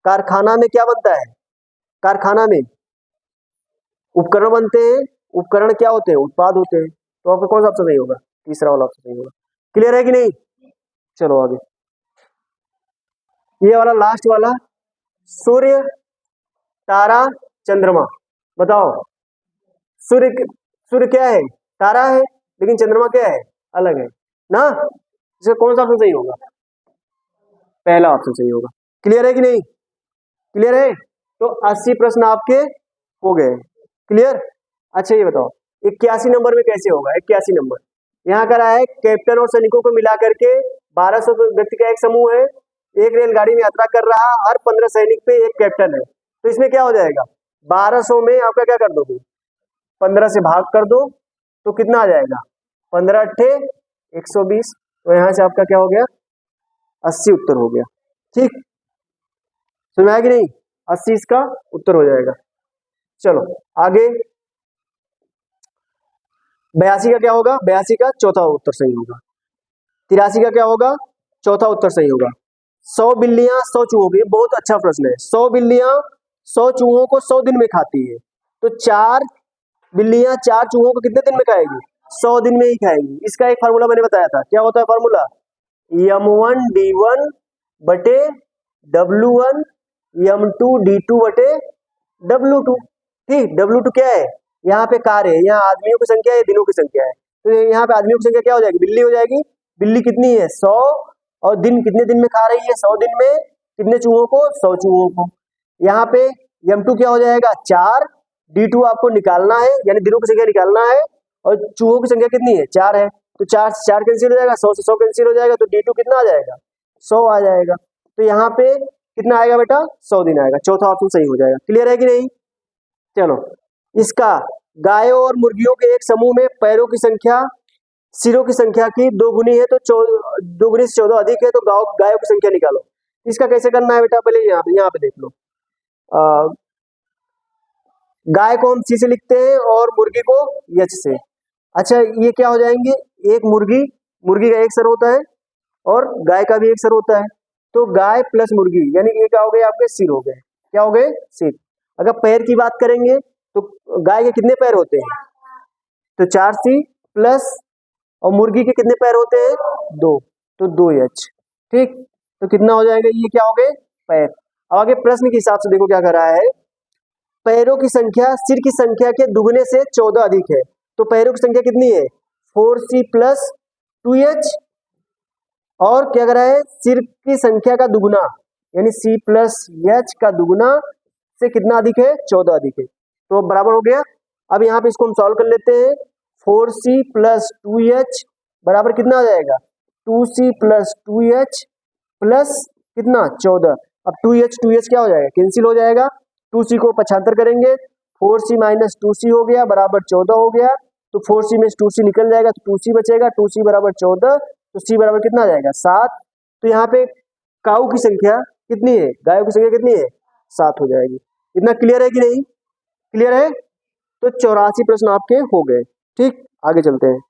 कारखाना में क्या बनता है, कारखाना में उपकरण बनते हैं, उपकरण क्या होते हैं, उत्पाद होते हैं। तो आपका कौन सा ऑप्शन सही होगा, तीसरा वाला ऑप्शन सही होगा। क्लियर है कि नहीं? चलो आगे, ये वाला लास्ट वाला, सूर्य, तारा, चंद्रमा। बताओ, सूर्य क्या है, तारा है, लेकिन चंद्रमा क्या है, अलग है ना। इसका कौन सा ऑप्शन सही होगा? पहला ऑप्शन सही होगा। क्लियर है कि नहीं? क्लियर है? तो 80 प्रश्न आपके हो गए। क्लियर? अच्छा ये बताओ 81 नंबर में कैसे होगा? 81 नंबर यहाँ करा है, कैप्टन और सैनिकों को मिला करके 1200 व्यक्ति का एक समूह है, एक रेलगाड़ी में यात्रा कर रहा, हर 15 सैनिक पे एक कैप्टन है। तो इसमें क्या हो जाएगा? 1200 में आपका क्या कर दोगे? 15 से भाग कर दो तो कितना आ जाएगा? 15 अट्ठे 120। तो यहाँ से आपका क्या हो गया? 80 उत्तर हो गया। ठीक, सुना है कि नहीं? 80 इसका उत्तर हो जाएगा। चलो आगे 82 का क्या होगा? 82 का चौथा उत्तर सही होगा। 83 का क्या होगा? चौथा उत्तर सही होगा। 100 बिल्लियां 100 चूहों की, बहुत अच्छा प्रश्न है। 100 बिल्लियां 100 चूहों को 100 दिन में खाती है, तो 4 बिल्लियां 4 चूहों को कितने दिन में खाएगी? 100 दिन में ही खाएगी। इसका एक फार्मूला मैंने बताया था, क्या होता है फार्मूला? M1 D1 बटे W1 M2 D2 बटे W2। ठीक, W2 क्या है? यहाँ पे कार है, यहाँ आदमियों की संख्या है, दिनों की संख्या है, तो यहाँ पे आदमियों की संख्या क्या हो जाएगी? बिल्ली हो जाएगी। बिल्ली कितनी है? 100, और दिन कितने दिन में खा रही है? 100 दिन में। कितने चूहों को? 100 चूहों को। यहाँ पे M2 क्या हो जाएगा? 4, D2 आपको निकालना है, यानी दिनों की संख्या निकालना है, और चूहों की संख्या कितनी है? 4 है, तो 4 से 4 कैंसिल हो जाएगा, 100 से 100 कैंसिल हो जाएगा, तो D2 कितना आ जाएगा? 100 आ जाएगा। तो यहाँ पे कितना आएगा बेटा? 100 दिन आएगा। चौथा ऑप्शन सही हो जाएगा। क्लियर है कि नहीं? चलो इसका गायों और मुर्गियों के एक समूह में पैरों की संख्या सिरों की संख्या की 2 गुनी है, तो 2 गुनी से 14 अधिक है, तो गायों की संख्या निकालो। इसका कैसे करना है बेटा? पहले यहाँ पे देख लो। गाय को हम सी से लिखते हैं और मुर्गी को एच से। अच्छा ये क्या हो जाएंगे? एक मुर्गी का एक सर होता है और गाय का भी एक सर होता है, तो गाय प्लस मुर्गी यानी ये क्या हो गए? आपके सिर हो गए। क्या हो गए? सिर। अगर पैर की बात करेंगे तो गाय के कितने पैर होते हैं? तो 4C प्लस, और मुर्गी के कितने पैर होते हैं? 2, तो 2H। ठीक, तो कितना हो जाएगा? ये क्या हो गए? पैर। अब आगे प्रश्न के हिसाब से देखो क्या कर रहा है। पैरों की संख्या सिर की संख्या के दुगने से 14 अधिक है, तो पैरों की संख्या कितनी है? 4C प्लस 2H, और क्या कर रहा है? सिर की संख्या का दुगुना यानी C प्लस H का दुगुना से कितना अधिक है? 14 अधिक है, तो बराबर हो गया। अब यहाँ पे इसको हम सॉल्व कर लेते हैं। 4C प्लस 2H बराबर कितना आ जाएगा? 2C प्लस 2H प्लस कितना? 14। अब 2H क्या हो जाएगा? कैंसिल हो जाएगा। 2C को 75 करेंगे, 4C माइनस 2C हो गया बराबर 14 हो गया, तो 4C में 2C निकल जाएगा, तो 2C बचेगा। 2C बराबर 14, तो C बराबर कितना आ जाएगा? 7। तो यहाँ पे काऊ की संख्या कितनी है? गायों की संख्या कितनी है? 7 हो जाएगी। इतना क्लियर है कि नहीं? क्लियर है? तो 84 प्रश्न आपके हो गए। ठीक, आगे चलते हैं।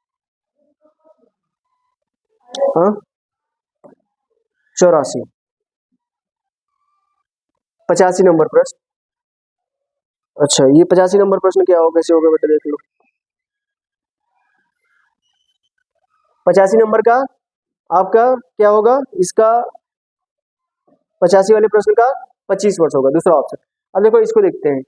हाँ 84, 85 नंबर प्रश्न। अच्छा ये 85 नंबर प्रश्न क्या होगा? कैसे होगा बेटा? देख लो 85 नंबर का आपका क्या होगा? इसका 85 वाले प्रश्न का 25 वर्ष होगा, दूसरा ऑप्शन। अब देखो इसको देखते हैं,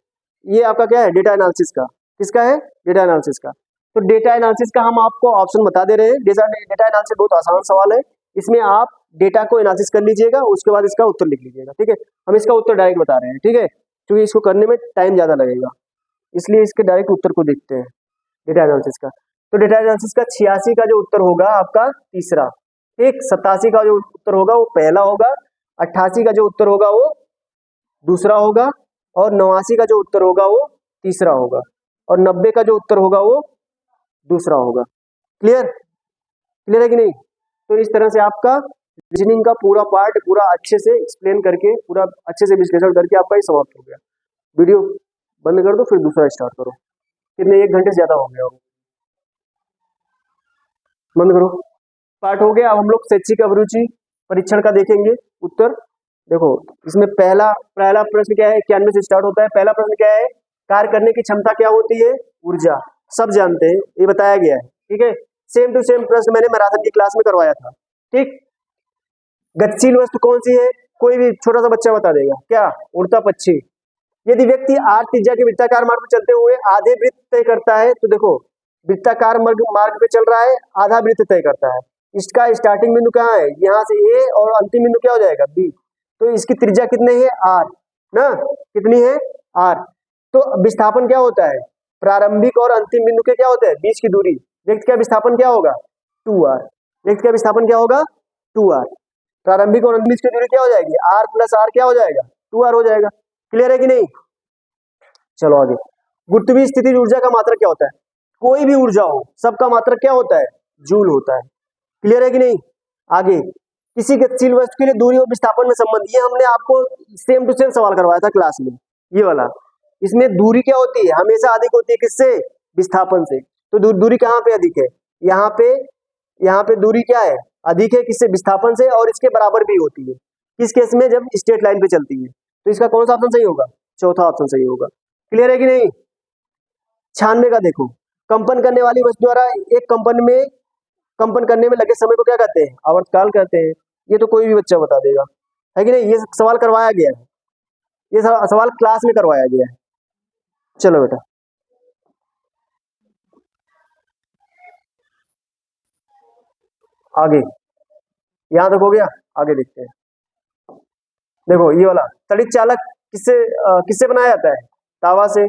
ये आपका क्या है? डेटा एनालिसिस का। किसका है? डेटा एनालिसिस का। तो डेटा एनालिसिस का हम आपको ऑप्शन बता दे रहे हैं। डेटा एनालिसिस बहुत आसान सवाल है, इसमें आप डेटा को एनालिसिस कर लीजिएगा, उसके बाद इसका उत्तर लिख लीजिएगा। ठीक है, हम इसका उत्तर डायरेक्ट बता रहे हैं। ठीक है, क्योंकि इसको करने में टाइम ज़्यादा लगेगा, इसलिए इसके डायरेक्ट उत्तर को देखते हैं डेटा एनालिसिस का। तो डेटा एनालिसिस का 86 का जो उत्तर होगा आपका तीसरा, ठीक। 87 का जो उत्तर होगा वो पहला होगा, 88 का जो उत्तर होगा वो दूसरा होगा, और 89 का जो उत्तर होगा वो तीसरा होगा, और 90 का जो उत्तर होगा वो दूसरा होगा। क्लियर? क्लियर है कि नहीं? तो इस तरह से आपका रीजनिंग का पूरा पार्ट पूरा अच्छे से एक्सप्लेन करके, पूरा अच्छे से विश्लेषण करके आपका ये समाप्त हो गया। वीडियो बंद कर दो, फिर दूसरा स्टार्ट करो। कितने? 1 घंटे से ज्यादा हो गया हो, बंद करो। पार्ट हो गया। अब हम लोग शैक्षिक अभिरुचि परीक्षण का देखेंगे उत्तर। देखो इसमें पहला प्रश्न क्या है? 91 से स्टार्ट होता है। पहला प्रश्न क्या है? कार्य करने की क्षमता क्या होती है? ऊर्जा। सब जानते हैं, ये बताया गया है। ठीक है, सेम टू सेम प्रश्न मैंने मैराथन की क्लास में करवाया था। ठीक, गतिशील वस्तु कौन सी है? कोई भी छोटा सा बच्चा बता देगा। क्या? उड़ता पक्षी। यदि व्यक्ति r त्रिज्या के वृत्ताकार मार्ग पर चलते हुए आधे वृत्त तय करता है, तो देखो वृत्ताकार मार्ग मार्ग पे चल रहा है, आधा वृत्त तय करता है। इसका स्टार्टिंग बिंदु कहाँ है, यहाँ से ए, और अंतिम बिंदु क्या हो जाएगा, बी। तो इसकी त्रिज्या कितनी है, आर ना, कितनी है, आर। तो विस्थापन क्या होता है, प्रारंभिक और अंतिम बिंदु के क्या होता है, बीच की दूरी। व्यक्त का विस्थापन क्या होगा, 2r। व्यक्त का विस्थापन क्या होगा, 2r। प्रारंभिक और अंतिम की दूरी क्या हो जाएगी, r प्लस r क्या हो जाएगा, 2r हो जाएगा। क्लियर है कि नहीं। चलो आगे। गुरुत्वीय स्थिति ऊर्जा का मात्रक क्या होता है, कोई भी ऊर्जा हो सबका मात्रक क्या होता है, जूल होता है। क्लियर है कि नहीं। आगे, किसी गतिशील वस्तु के लिए दूरी और विस्थापन में संबंध, ये हमने आपको सेम टू सेम सवाल करवाया था क्लास में, ये वाला। इसमें दूरी क्या होती है, हमेशा अधिक होती है, किससे, विस्थापन से। तो दूरी कहाँ पे अधिक है, यहाँ पे दूरी क्या है, अधिक है, किससे, विस्थापन से, और इसके बराबर भी होती है। किस केस में, जब स्ट्रेट लाइन पे चलती है। तो इसका कौन सा ऑप्शन सही होगा, चौथा ऑप्शन सही होगा। क्लियर है कि नहीं। 96 का देखो, कंपन करने वाली वस्तु द्वारा एक कंपन करने में लगे समय को क्या कहते हैं, आवर्तकाल कहते हैं। ये तो कोई भी बच्चा बता देगा, है कि नहीं। ये सवाल करवाया गया है, ये सवाल क्लास में करवाया गया है। चलो बेटा आगे, यहां तक हो गया, आगे देखते हैं। देखो ये वाला, तड़ित चालक किससे बनाया जाता है, तावा से।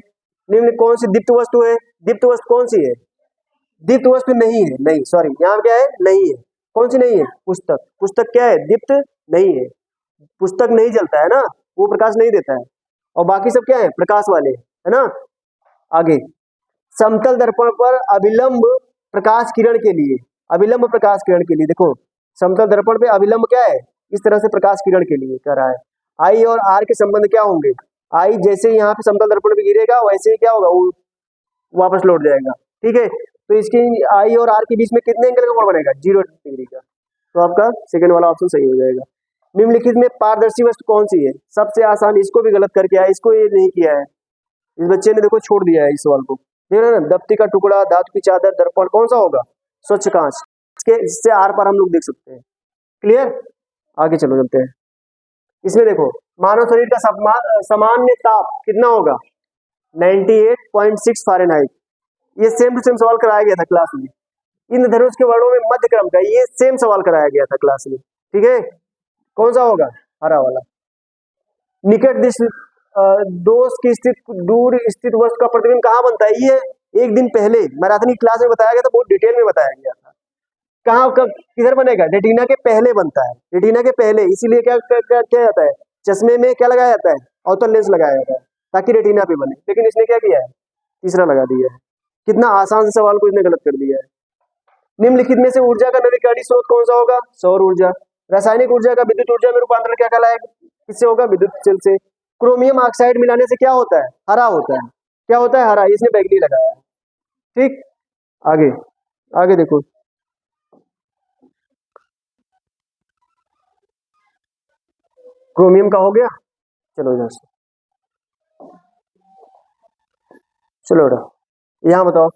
निम्न कौन सी दीप्त वस्तु है, दीप्त वस्तु कौन सी है, दीप्त वस्तु नहीं है, नहीं सॉरी, यहाँ क्या है, नहीं है। कौन सी नहीं है, पुस्तक। पुस्तक क्या है, दीप्त नहीं है। पुस्तक नहीं जलता है ना, वो प्रकाश नहीं देता है। और बाकी सब क्या है, प्रकाश वाले, है ना। आगे, समतल दर्पण पर अभिलंब प्रकाश किरण के लिए, अभिलंब प्रकाश किरण के लिए, देखो समतल दर्पण पे अभिलंब क्या है, इस तरह से प्रकाश किरण के लिए कह रहा है। आई और आर के संबंध क्या होंगे, आई जैसे यहाँ पे समतल दर्पण पे गिरेगा वैसे ही क्या होगा, वो वापस लौट जाएगा। ठीक है, तो इसकी आई और आर के बीच में कितने एंगल का कोण बनेगा, 0 डिग्री का। तो आपका सेकंड वाला ऑप्शन सही हो जाएगा। निम्नलिखित में पारदर्शी वस्तु कौन सी है, सबसे आसान, इसको भी गलत करके आया, इसको ये नहीं किया है इस बच्चे ने, देखो छोड़ दिया है इस सवाल को। देख रहे हैं ना, दफ्ती का टुकड़ा, धातु की चादर, दर्पण, कौन सा होगा, स्वच्छ कांच। इससे आर पार हम लोग देख सकते हैं। क्लियर। आगे चलो चलते हैं। इसमें देखो, मानव शरीर का सामान्य ताप कितना होगा, 98.6 फ़ारेनहाइट। ये सेम टू सेम सवाल कराया गया था क्लास में। इंद्रधनुष के वर्णों में मध्य क्रम का, ये सेम सवाल कराया गया था क्लास में। ठीक है, कौन सा होगा, हरा वाला। निकट दोष की स्थित दूर स्थित वस्तु का प्रतिबिंब कहाँ बनता है, ये एक दिन पहले मैराथन की क्लास में बताया गया था, बहुत डिटेल में बताया गया था। कहाँ, कब, किधर बनेगा, रेटिना के पहले बनता है, रेटिना के पहले। इसीलिए क्या जाता है, चश्मे में क्या लगाया जाता है, अवतल लेंस लगाया जाता है, ताकि रेटिना पे बने। लेकिन इसने क्या किया है, तीसरा लगा दिया है। कितना आसान से सवाल को इसने गलत कर दिया है। निम्नलिखित में से ऊर्जा का नवीकरणीय स्रोत कौन सा होगा, सौर ऊर्जा। रासायनिक ऊर्जा का विद्युत ऊर्जा में रूपांतरण क्या कहलाएगा, किससे होगा, विद्युत सेल से। क्रोमियम ऑक्साइड मिलाने से क्या होता है, हरा होता है। क्या होता है, हरा, इसने बैगनी लगाया है। ठीक, आगे आगे देखो, क्रोमियम का हो गया। चलो इधर से, चलो बेटा यहाँ बताओ,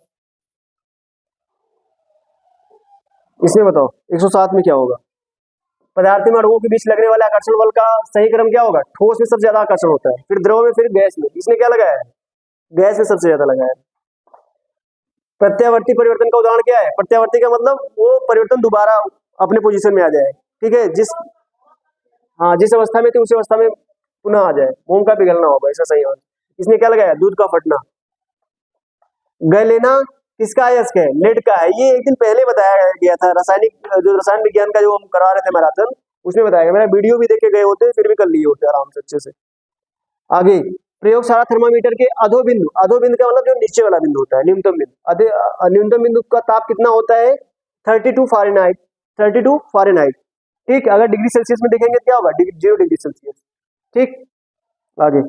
इसमें बताओ 107 में क्या होगा, पदार्थों में अणुओं के बीच लगने वाले आकर्षण बल का सही क्रम क्या होगा, ठोस में सबसे ज्यादा आकर्षण होता है, फिर द्रव में, फिर गैस में। इसने क्या लगाया है, गैस में सबसे ज्यादा लगाया है। प्रत्यावर्ती परिवर्तन का उदाहरण क्या है, प्रत्यावर्ती का मतलब वो परिवर्तन दोबारा अपने पोजीशन में आ जाए। ठीक है, जिस अवस्था में थी उसी अवस्था में पुनः आ जाए, मोम का पिघलना होगा, ऐसा सही होगा। इसने क्या लगाया, दूध का फटना। गैलेना किसका अयस्क है, लेड का है। ये एक दिन पहले बताया गया था, रसायन विज्ञान का जो हम करा रहे थे मैराथन, उसमें बताया गया। मेरा वीडियो भी देखे गए होते, फिर भी कर लिए होते आराम से अच्छे से। आगे, प्रयोगशाला थर्मामीटर के अधोबिंदु, अधोबिंदु का मतलब जो नीचे वाला बिंदु होता है, न्यूनतम बिंदु। न्यूनतम बिंदु का ताप कितना होता है, 32 फ़ारेनहाइट, 32 फ़ारेनहाइट। ठीक, अगर डिग्री सेल्सियस में देखेंगे क्या होगा, 0 डिग्री सेल्सियस। ठीक, आगे,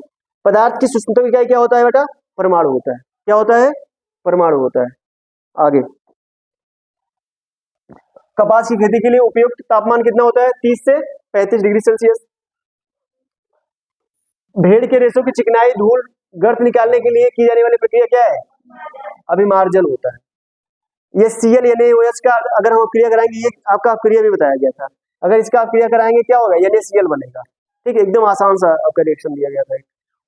पदार्थ की सूक्ष्मतम इकाई क्या होता है बेटा, परमाणु होता है। क्या होता है, परमाणु होता है। आगे, कपास की खेती के लिए उपयुक्त तापमान कितना होता है, 30 से 35 डिग्री सेल्सियस। भेड़ के रेशों की चिकनाई, धूल, गर्त निकालने के लिए की जाने वाली प्रक्रिया क्या है, अभिमार्जन होता है। ये ClNaOH का अगर हम क्रिया कराएंगे, ये आपका क्रिया भी बताया गया था, अगर इसका क्रिया कराएंगे क्या होगा, NaCl बनेगा। ठीक है, एकदम आसान सा आपका रिएक्शन दिया गया था।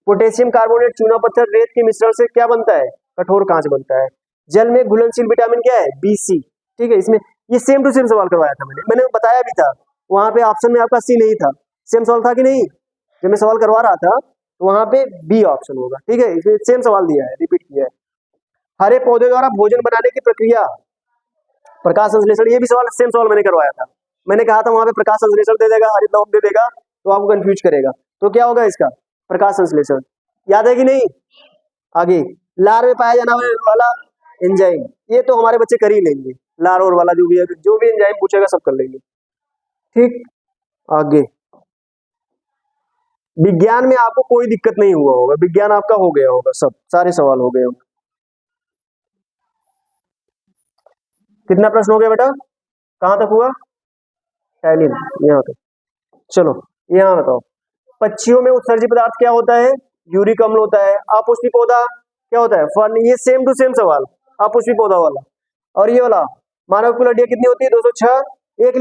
पोटेशियम कार्बोनेट, चूना पत्थर, रेत के मिश्रण से क्या बनता है, कठोर कांच बनता है। जल में घुलनशील विटामिन क्या है? B, C। ठीक है, इसमें ये सेम टू सेम सवाल करवाया था मैंने बताया भी था। वहां पे ऑप्शन में आपका C नहीं था, सेम सवाल था कि नहीं? जब मैं सवाल करवा रहा था तो वहां पे B ऑप्शन होगा। ठीक है, इसमें सेम सवाल दिया है, रिपीट किया है। हरे पौधे द्वारा भोजन बनाने की प्रक्रिया, प्रकाश संश्लेषण। ये भी सवाल सेम सवाल मैंने करवाया था। मैंने कहा था वहां पे प्रकाश संश्लेषण दे देगा, हरित लवण दे देगा तो आपको कंफ्यूज करेगा। तो क्या होगा इसका? प्रकाश संश्लेषण। याद है कि नहीं? आगे, लार में पाया जाने वाला एंजाइम, ये तो हमारे बच्चे कर ही लेंगे। लार और वाला जो भी है, जो भी एंजाइम पूछेगा सब कर लेंगे। ठीक, आगे, विज्ञान में आपको कोई दिक्कत नहीं हुआ होगा, विज्ञान आपका हो गया होगा, सब सारे सवाल हो गए होंगे। कितना प्रश्न हो गया बेटा? कहां तक हुआ? टैलिन, यहाँ तक। चलो यहाँ बताओ, पक्षियों में उत्सर्जित पदार्थ क्या होता है? यूरिक अम्ल होता है। अपुष्पी पौधा क्या होता है? फर्न। ये सेम टू सेम सवाल, अपुष्पी पौधा वाला। और ये वाला, मानव कुल हड्डियां कितनी होती है? 206। एक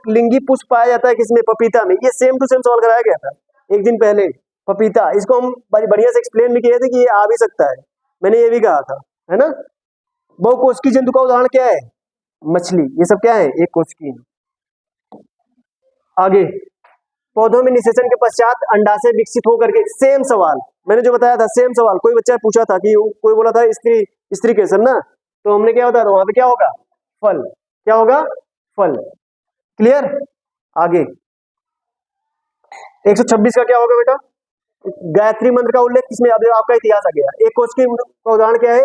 लिंगी पुष्प पाया जाता है किसमें? पपीता में। ये सेम टू सेम सवाल कराया गया था एक दिन पहले। पपीता, इसको हम बढ़िया से एक्सप्लेन भी किए थे कि ये आ भी सकता है, मैंने ये भी कहा था, है ना। बहुकोशिकीय जंतु का उदाहरण क्या है? मछली। ये सब क्या है? एक कोशिकीय। आगे, पौधों में निषेचन के पश्चात अंडाशय विकसित होकर के, सेम सवाल मैंने जो बताया था, सेम सवाल। कोई बच्चा पूछा था कि कोई बोला था स्त्री केसर ना, तो हमने क्या बताया, वहां पे क्या होगा? फल। क्या होगा? फल। क्लियर? आगे, 126 का क्या होगा बेटा? गायत्री मंत्र का उल्लेख किसमें? अब आपका इतिहास आ गया। एक कोशिकीय का उदाहरण क्या है?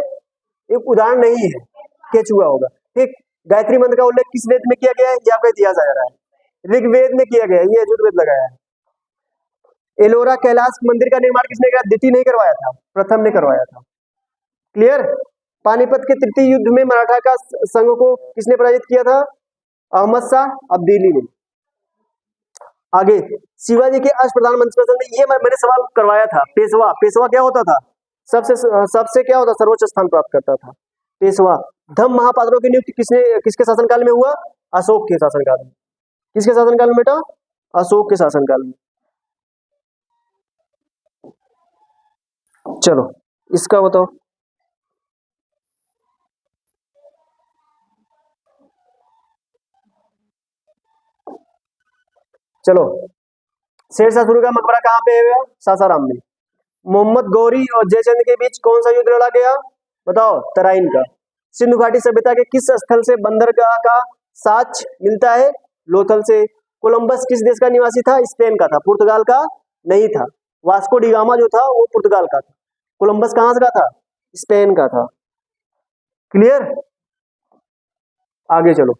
एक उदाहरण नहीं है, केचुआ होगा। ठीक, गायत्री मंत्र का उल्लेख किस वेद में किया गया है? ये आपका इतिहास आ रहा है, ऋग्वेद में किया गया है, ये यजुर्वेद लगाया है। एलोरा कैलाश मंदिर का निर्माण किसने किया? द्वितीय नहीं करवाया था, प्रथम ने करवाया था। क्लियर? पानीपत के तृतीय युद्ध में मराठा का संघ को किसने पराजित किया था? अहमद शाह अब्दीली ने। आगे, शिवाजी के अष्टप्रधान मंत्री पसंद, ये मैंने सवाल करवाया था। पेशवा, पेशवा क्या होता था? सबसे क्या होता? सर्वोच्च स्थान प्राप्त करता था पेशवा। धम्म महापात्रों की नियुक्ति किसके शासनकाल में हुआ? अशोक के शासनकाल में। किसके शासनकाल में बेटा? अशोक के शासनकाल में। चलो इसका बताओ। चलो, शेरशाह सूरी का मकबरा कहाँ पे है? सासाराम में। मोहम्मद गौरी और जयचंद के बीच कौन सा युद्ध लड़ा गया? बताओ। तराइन का। सिंधु घाटी सभ्यता के किस स्थल से बंदरगाह का साक्ष्य मिलता है? लोथल से। कोलंबस किस देश का निवासी था? स्पेन का था, पुर्तगाल का नहीं था। वास्को डी गामा जो था वो पुर्तगाल का था। कोलंबस कहां से का था? स्पेन का था। क्लियर? आगे चलो,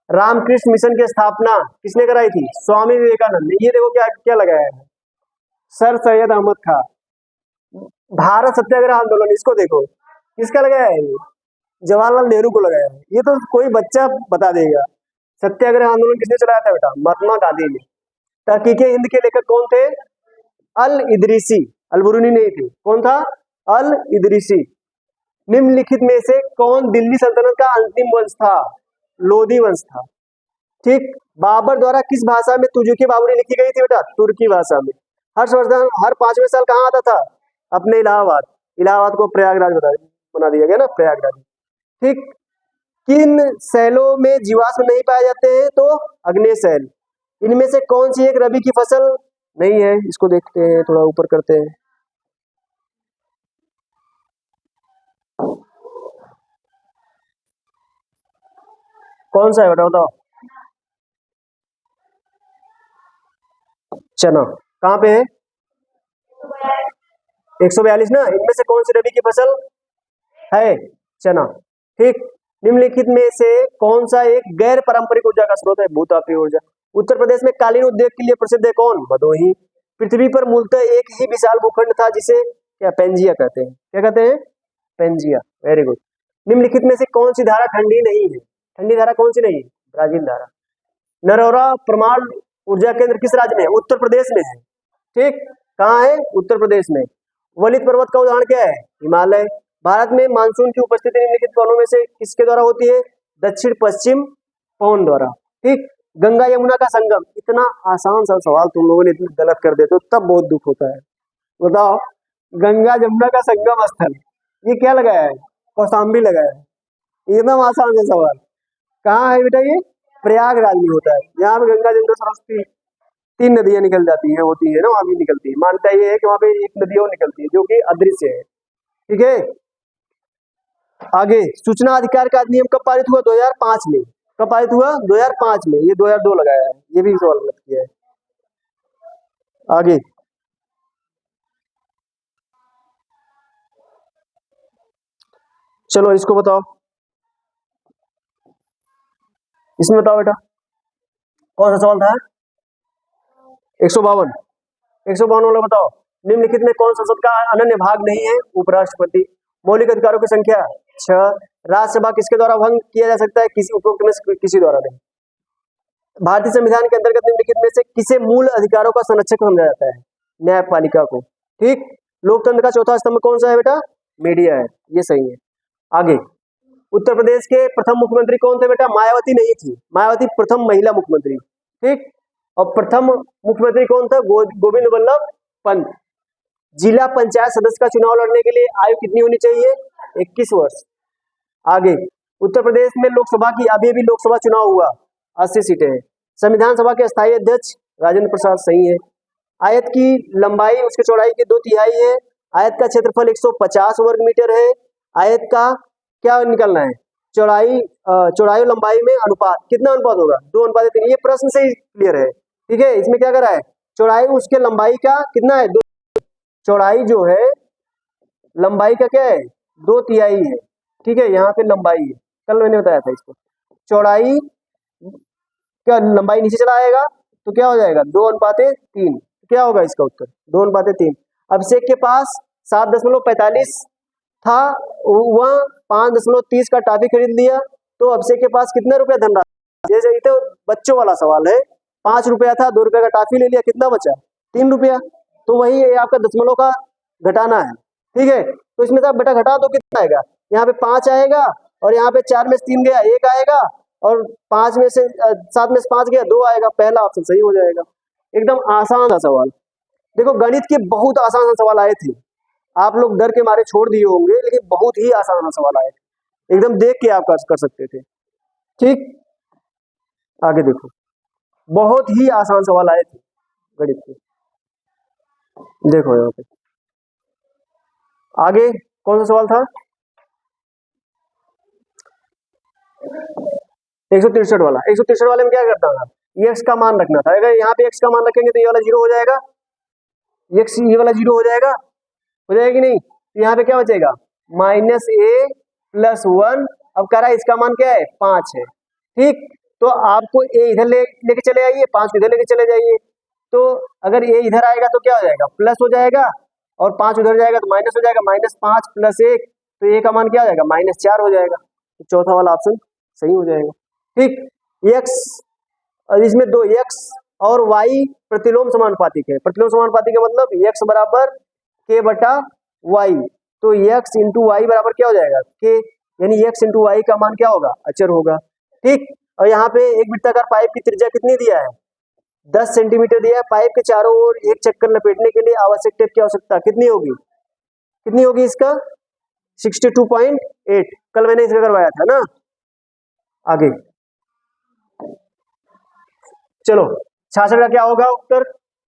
रामकृष्ण मिशन की स्थापना किसने कराई थी? स्वामी विवेकानंद ने। ये देखो क्या क्या लगाया है, सर सैयद अहमद खान। भारत सत्याग्रह आंदोलन, इसको देखो किसका लगाया है? जवाहरलाल नेहरू को लगाया है। ये तो कोई बच्चा बता देगा। सत्याग्रह आंदोलन किसने चलाया था बेटा? महात्मा गांधी ने। तहकीके हिंद के लेखक कौन थे? अल इदरीसी, अलबरूनी नहीं थे। कौन था? अल इदरीसी। निम्नलिखित में से कौन दिल्ली सल्तनत का अंतिम वंश था? लोधी वंश था। ठीक, बाबर द्वारा किस भाषा में तुजुके बाबरी लिखी गई थी बेटा? तुर्की भाषा में। हर्षवर्धन हर 5वें साल कहाँ आता था? अपने इलाहाबाद। इलाहाबाद को प्रयागराज बना दिया गया ना, प्रयागराज। ठीक, किन शैलों में जीवाश्म नहीं पाए जाते हैं? तो अग्नेय शैल। इनमें से कौन सी एक रबी की फसल नहीं है? इसको देखते हैं, थोड़ा ऊपर करते हैं। कौन सा है बेटा बताओ? चना। कहाँ पे है? 142 ना। इनमें से कौन सी रबी की फसल है? चना। ठीक, निम्नलिखित में से कौन सा एक गैर पारंपरिक ऊर्जा का स्रोत है? भूतापीय ऊर्जा। उत्तर प्रदेश में कालीन उद्योग के लिए प्रसिद्ध है कौन? भदोही। पृथ्वी पर मूलतः एक ही विशाल भूखंड था जिसे क्या पेंजिया कहते हैं? क्या कहते हैं? पेंजिया। Very good. निम्नलिखित में से कौन सी धारा ठंडी नहीं है? ठंडी धारा कौन सी नहीं है? ब्राजील धारा। नरौरा परमाणु ऊर्जा केंद्र किस राज्य में है? उत्तर प्रदेश में है। ठीक, कहाँ है? उत्तर प्रदेश में। वलित पर्वत का उदाहरण क्या है? हिमालय। भारत में मानसून की उपस्थिति निम्नलिखित पवनों में से किसके द्वारा होती है? दक्षिण पश्चिम पवन द्वारा। ठीक, गंगा यमुना का संगम। इतना आसान सा सवाल तुम लोगों ने इतना गलत कर देते हो तब बहुत दुख होता है। बताओ, गंगा यमुना का संगम स्थल, ये क्या लगाया है? कौशाम्बी लगाया है, एकदम आसान है सवाल। कहाँ है बेटा ये? प्रयागराज में होता है। यहाँ पे गंगा जमुना सरस्वती 3 नदियां निकल जाती हैं, होती है ना, वहां भी निकलती है। मानता ये है कि वहां पे एक नदी और निकलती है जो कि अदृश्य है। ठीक है, आगे सूचना अधिकार का अधिनियम कब पारित हुआ? 2005 में। कब पारित हुआ? 2005 में। ये 2002 लगाया है, ये भी सवाल गलत किया है। आगे चलो इसको बताओ, इसमें बताओ बेटा कौन सा सवाल था? 152 वाला बताओ। निम्नलिखित में कौन संसद का अनन्य भाग नहीं है? उपराष्ट्रपति। मौलिक अधिकारों की संख्या 6। राज्यसभा किसके द्वारा भंग किया जा सकता है? किसी उपरोक्त में से किसी द्वारा नहीं। भारतीय संविधान के अंतर्गत निम्नलिखित में से किसे मूल अधिकारों का संरक्षक समझा जाता है? न्यायपालिका को। ठीक। लोकतंत्र का चौथा स्तंभ कौन सा है बेटा? मीडिया है, ये सही है। आगे उत्तर प्रदेश के प्रथम मुख्यमंत्री कौन थे बेटा? मायावती नहीं थी, मायावती प्रथम महिला मुख्यमंत्री। ठीक। और प्रथम मुख्यमंत्री कौन था? गोविंद वल्लभ पंत। जिला पंचायत सदस्य का चुनाव लड़ने के लिए आयु कितनी होनी चाहिए? 21 वर्ष। आगे उत्तर प्रदेश में लोकसभा की अभी अभी लोकसभा चुनाव हुआ, 80 सीटें हैं। संविधान सभा के स्थायी अध्यक्ष राजेंद्र प्रसाद। सही है। आयत की लंबाई उसके चौड़ाई के 2/3 है। आयत का क्षेत्रफल 150 वर्ग मीटर है। आयत का क्या निकलना है? चौड़ाई चौड़ाई लंबाई में अनुपात कितना अनुपात होगा? 2:3। ये प्रश्न से ही क्लियर है। ठीक है, इसमें क्या करा है? चौड़ाई उसके लंबाई का कितना है? चौड़ाई जो है लंबाई का क्या है? 2/3 है। ठीक है, यहाँ पे लंबाई है, कल मैंने बताया था इसको। चौड़ाई क्या लंबाई नीचे चला आएगा तो क्या हो जाएगा? 2:3। क्या होगा इसका उत्तर? 2:3। अभिषेक के पास 7.45 था, वह 5.30 का टॉफी खरीद लिया, तो अभिषेक के पास कितना रुपया धनराशि? जैसे तो बच्चों वाला सवाल है। 5 रुपया था, 2 रुपया का टॉफी ले लिया, कितना बचा? 3 रुपया। तो वही आपका दशमलव का घटाना है। ठीक है, तो इसमें से आप बेटा घटा दो, कितना आएगा? यहाँ पे 5 आएगा, और यहाँ पे 4 में से 3 गया 1 आएगा, और 5 में से 7 में से 5 गया 2 आएगा। पहला ऑप्शन सही हो जाएगा। एकदम आसान सा सवाल। देखो गणित के बहुत आसान सवाल आए थे, आप लोग डर के मारे छोड़ दिए होंगे, लेकिन बहुत ही आसान सवाल आए थे, एकदम देख के आप कर सकते थे। ठीक, आगे देखो, बहुत ही आसान सवाल आए थे गणित के। देखो यहाँ पे आगे कौन सा सवाल था? 163 वाला। 163 वाले में क्या करता था? एक्स का मान रखना था। अगर यहाँ पे एक्स का मान रखेंगे तो ये वाला 0 हो जाएगा, एक्स ये वाला 0 हो जाएगा, हो जाएगी नहीं? तो यहाँ पे क्या बचेगा? -a + 1। अब कह रहा है इसका मान क्या है? 5 है। ठीक, तो आपको a इधर लेके चले आइए, 5 इधर लेके चले जाइए। तो अगर a इधर आएगा तो क्या हो जाएगा? प्लस हो जाएगा, और 5 उधर जाएगा तो माइनस हो जाएगा। -5 + 1, तो a का मान क्या हो जाएगा? -4 हो जाएगा। तो चौथा वाला ऑप्शन सही हो जाएगा। ठीक, x और इसमें 2 x और y प्रतिलोम समानुपातिक है। प्रतिलोम समानुपातिक का मतलब x बराबर k/y, तो x × y बराबर क्या हो जाएगा? k, यानी x × y का मान क्या होगा? अचर होगा। ठीक, और यहाँ पे एक वृत्ताकार पाइप की त्रिज्या कितनी दिया है? 10 सेंटीमीटर दिया है। पाइप के चारों ओर एक चक्कर लपेटने के लिए आवश्यक टेप की आवश्यकता कितनी होगी? कितनी होगी इसका? 62.8। कल मैंने इसका करवाया था ना। आगे चलो, 66 का क्या होगा उत्तर?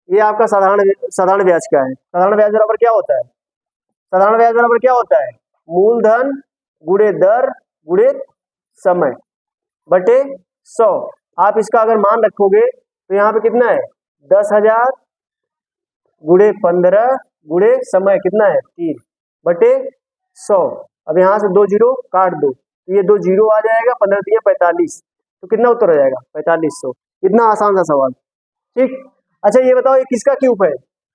ये आपका साधारण ब्याज का है। साधारण ब्याज बराबर क्या होता है? साधारण ब्याज बराबर क्या होता है? मूलधन गुणे दर गुणे समय बटे 100। आप इसका अगर मान रखोगे तो यहाँ पे कितना है? 10,000 गुणे 15 गुणे समय कितना है? 3 बटे 100। अब यहाँ से 2 जीरो काट दो, तो ये 2 जीरो आ जाएगा, 15 × 3 = 45। तो कितना उत्तर हो जाएगा? 4500। इतना आसान सा सवाल। ठीक, अच्छा ये बताओ ये किसका क्यूब है?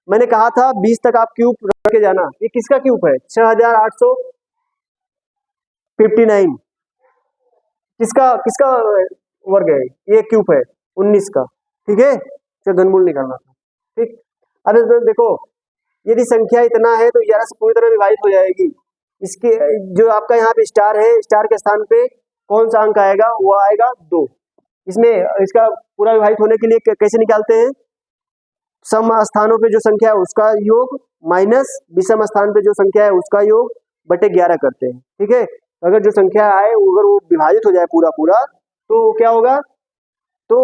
मैंने कहा था 20 तक आप क्यूब रख के जाना। ये किसका क्यूब है? 6859। किसका किसका वर्ग है? ये क्यूब है 19 का। ठीक है, तो घनमूल निकालना था। ठीक, अब देखो यदि संख्या इतना है तो 11 से पूरी तरह विभाजित हो जाएगी। इसके जो आपका यहाँ पे स्टार है, स्टार के स्थान पे कौन सा अंक आएगा? वो आएगा 2। इसमें इसका पूरा विभाजित होने के लिए कैसे निकालते हैं? सम स्थानों पे जो संख्या है उसका योग माइनस विषम स्थान पे जो संख्या है उसका योग बटे 11 करते हैं। ठीक है, अगर जो संख्या आए अगर वो विभाजित हो जाए पूरा पूरा तो क्या होगा, तो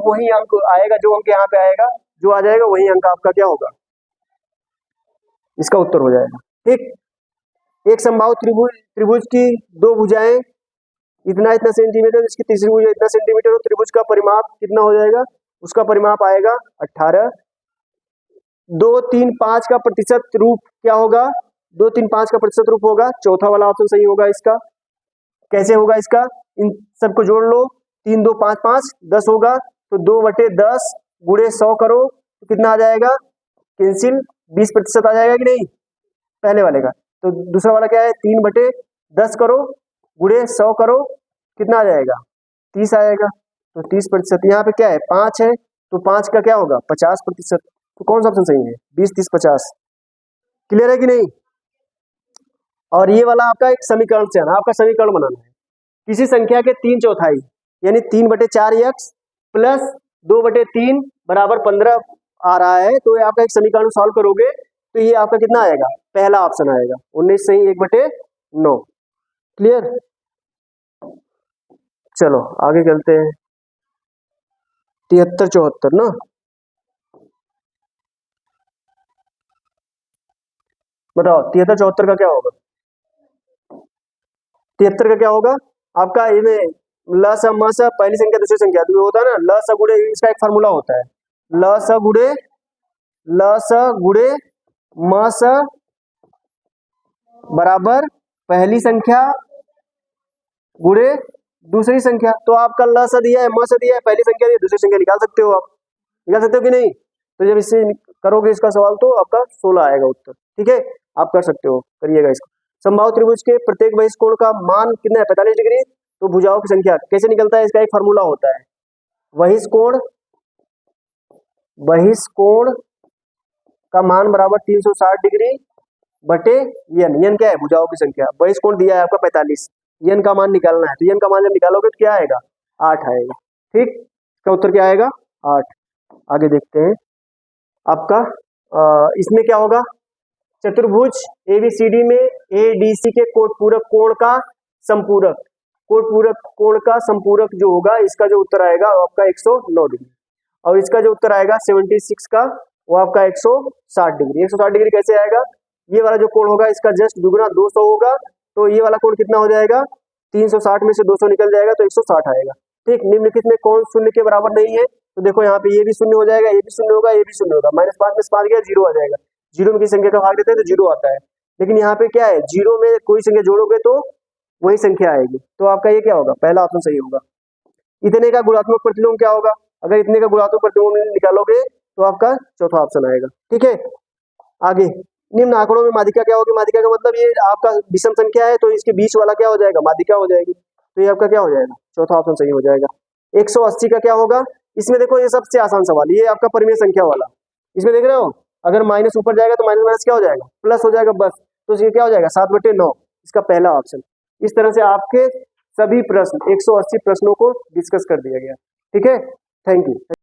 वही अंक आएगा, जो अंक यहाँ पे आएगा, जो आ जाएगा वही अंक आपका क्या होगा, इसका उत्तर हो जाएगा। ठीक, एक समबाहु त्रिभुज की दो भुजाएं इतना इतना सेंटीमीटर, इसकी तीसरी भुजा इतना सेंटीमीटर, और त्रिभुज का परिमाप कितना हो जाएगा, उसका परिमाप आएगा 18। 2, 3, 5 का प्रतिशत रूप क्या होगा, 2, 3, 5 का प्रतिशत रूप होगा, चौथा वाला ऑप्शन सही होगा इसका। कैसे होगा इसका, इन सबको जोड़ लो, 3, 2, 5, 5 10 होगा, तो 2/10 गुणे 100 करो तो कितना आ जाएगा, कैंसिल 20% आ जाएगा कि नहीं पहले वाले का। तो दूसरा वाला क्या है, 3/10 करो गुणे 100 करो, कितना आ जाएगा 30 आएगा, तो 30%। यहाँ पे क्या है 5 है, तो 5 का क्या होगा 50%, तो कौन सा ऑप्शन सही है, 20, 30, 50। क्लियर है कि नहीं। और ये वाला आपका एक समीकरण से आना, आपका समीकरण बनाना है, किसी संख्या के 3/4 यानी 3/4x प्लस 2/3 बराबर 15 आ रहा है, तो ये आपका एक समीकरण सॉल्व करोगे तो ये आपका कितना आएगा, पहला ऑप्शन आएगा 19 सही 1/9। क्लियर, चलो आगे चलते हैं। 73, 74 ना, बताओ 73, 74 का क्या होगा। 73 का क्या होगा आपका, इनमें ल स म स पहली संख्या दूसरी संख्या तो होता है ना, ल स गुणे, इसका एक फार्मूला होता है, ल स गुणे म स बराबर पहली संख्या गुणे दूसरी संख्या। तो आपका ल स दिया है, म स दिया है, पहली संख्या दी, दूसरी संख्या निकाल सकते हो, आप निकाल सकते हो कि नहीं। तो जब इससे करोगे इसका सवाल तो आपका 16 आएगा उत्तर। ठीक है, आप कर सकते हो, करिएगा इसको। समबाहु त्रिभुज के प्रत्येक बहिष्कोण का मान कितना है 45 डिग्री, तो भुजाओं की संख्या कैसे निकलता है, इसका एक फार्मूला होता है, बहिष्कोण का मान बराबर 360 डिग्री बटे n क्या है भुजाओं की संख्या, बहिष्कोण दिया है आपका 45, n का मान निकालना है, तो n का मान जब निकालोगे तो क्या आएगा 8 आएगा। ठीक, इसका उत्तर क्या आएगा 8। आगे देखते हैं आपका इसमें क्या होगा, चतुर्भुज ABCD में ADC के कोटपूरक कोण का संपूरक, कोटपूरक कोण का संपूरक जो होगा इसका जो उत्तर आएगा आपका 109 डिग्री, और इसका जो उत्तर आएगा 76 का वो आपका 160 डिग्री। 160 डिग्री कैसे आएगा, ये वाला जो कोण होगा इसका जस्ट दुगुना 200 होगा, तो ये वाला कोण कितना हो जाएगा, 360 में से 200 निकल जाएगा तो 160 आएगा। ठीक, निम्नलिखित में कौन शून्य के बराबर नहीं है, तो देखो यहाँ पे ये भी शून्य हो जाएगा, ये भी शून्य होगा, ये भी शून्य होगा, -5 में से 5 गया 0 आ जाएगा, 0 में किसी संख्या का भाग देते हैं तो 0 आता है, लेकिन यहाँ पे क्या है 0 में कोई संख्या जोड़ोगे तो वही संख्या आएगी, तो आपका ये क्या होगा, पहला ऑप्शन सही होगा। इतने का गुणात्मक प्रतिलोम क्या होगा, अगर इतने का गुणात्मक प्रतिलोम निकालोगे तो आपका चौथा ऑप्शन आएगा। ठीक है, आगे निम्न आंकड़ों में माध्यिका क्या होगी, माध्यिका का मतलब ये आपका विषम संख्या है तो इसके बीच वाला क्या हो जाएगा, माध्यिका हो जाएगी, तो ये आपका क्या हो जाएगा, चौथा ऑप्शन सही हो जाएगा। 180 का क्या होगा, इसमें देखो ये सबसे आसान सवाल, ये आपका परिमेय संख्या वाला, इसमें देख रहे हो अगर माइनस ऊपर जाएगा तो माइनस माइनस क्या हो जाएगा, प्लस हो जाएगा बस, तो ये क्या हो जाएगा 7/9, इसका पहला ऑप्शन। इस तरह से आपके सभी प्रश्न 180 प्रश्नों को डिस्कस कर दिया गया। ठीक है, थैंक यू।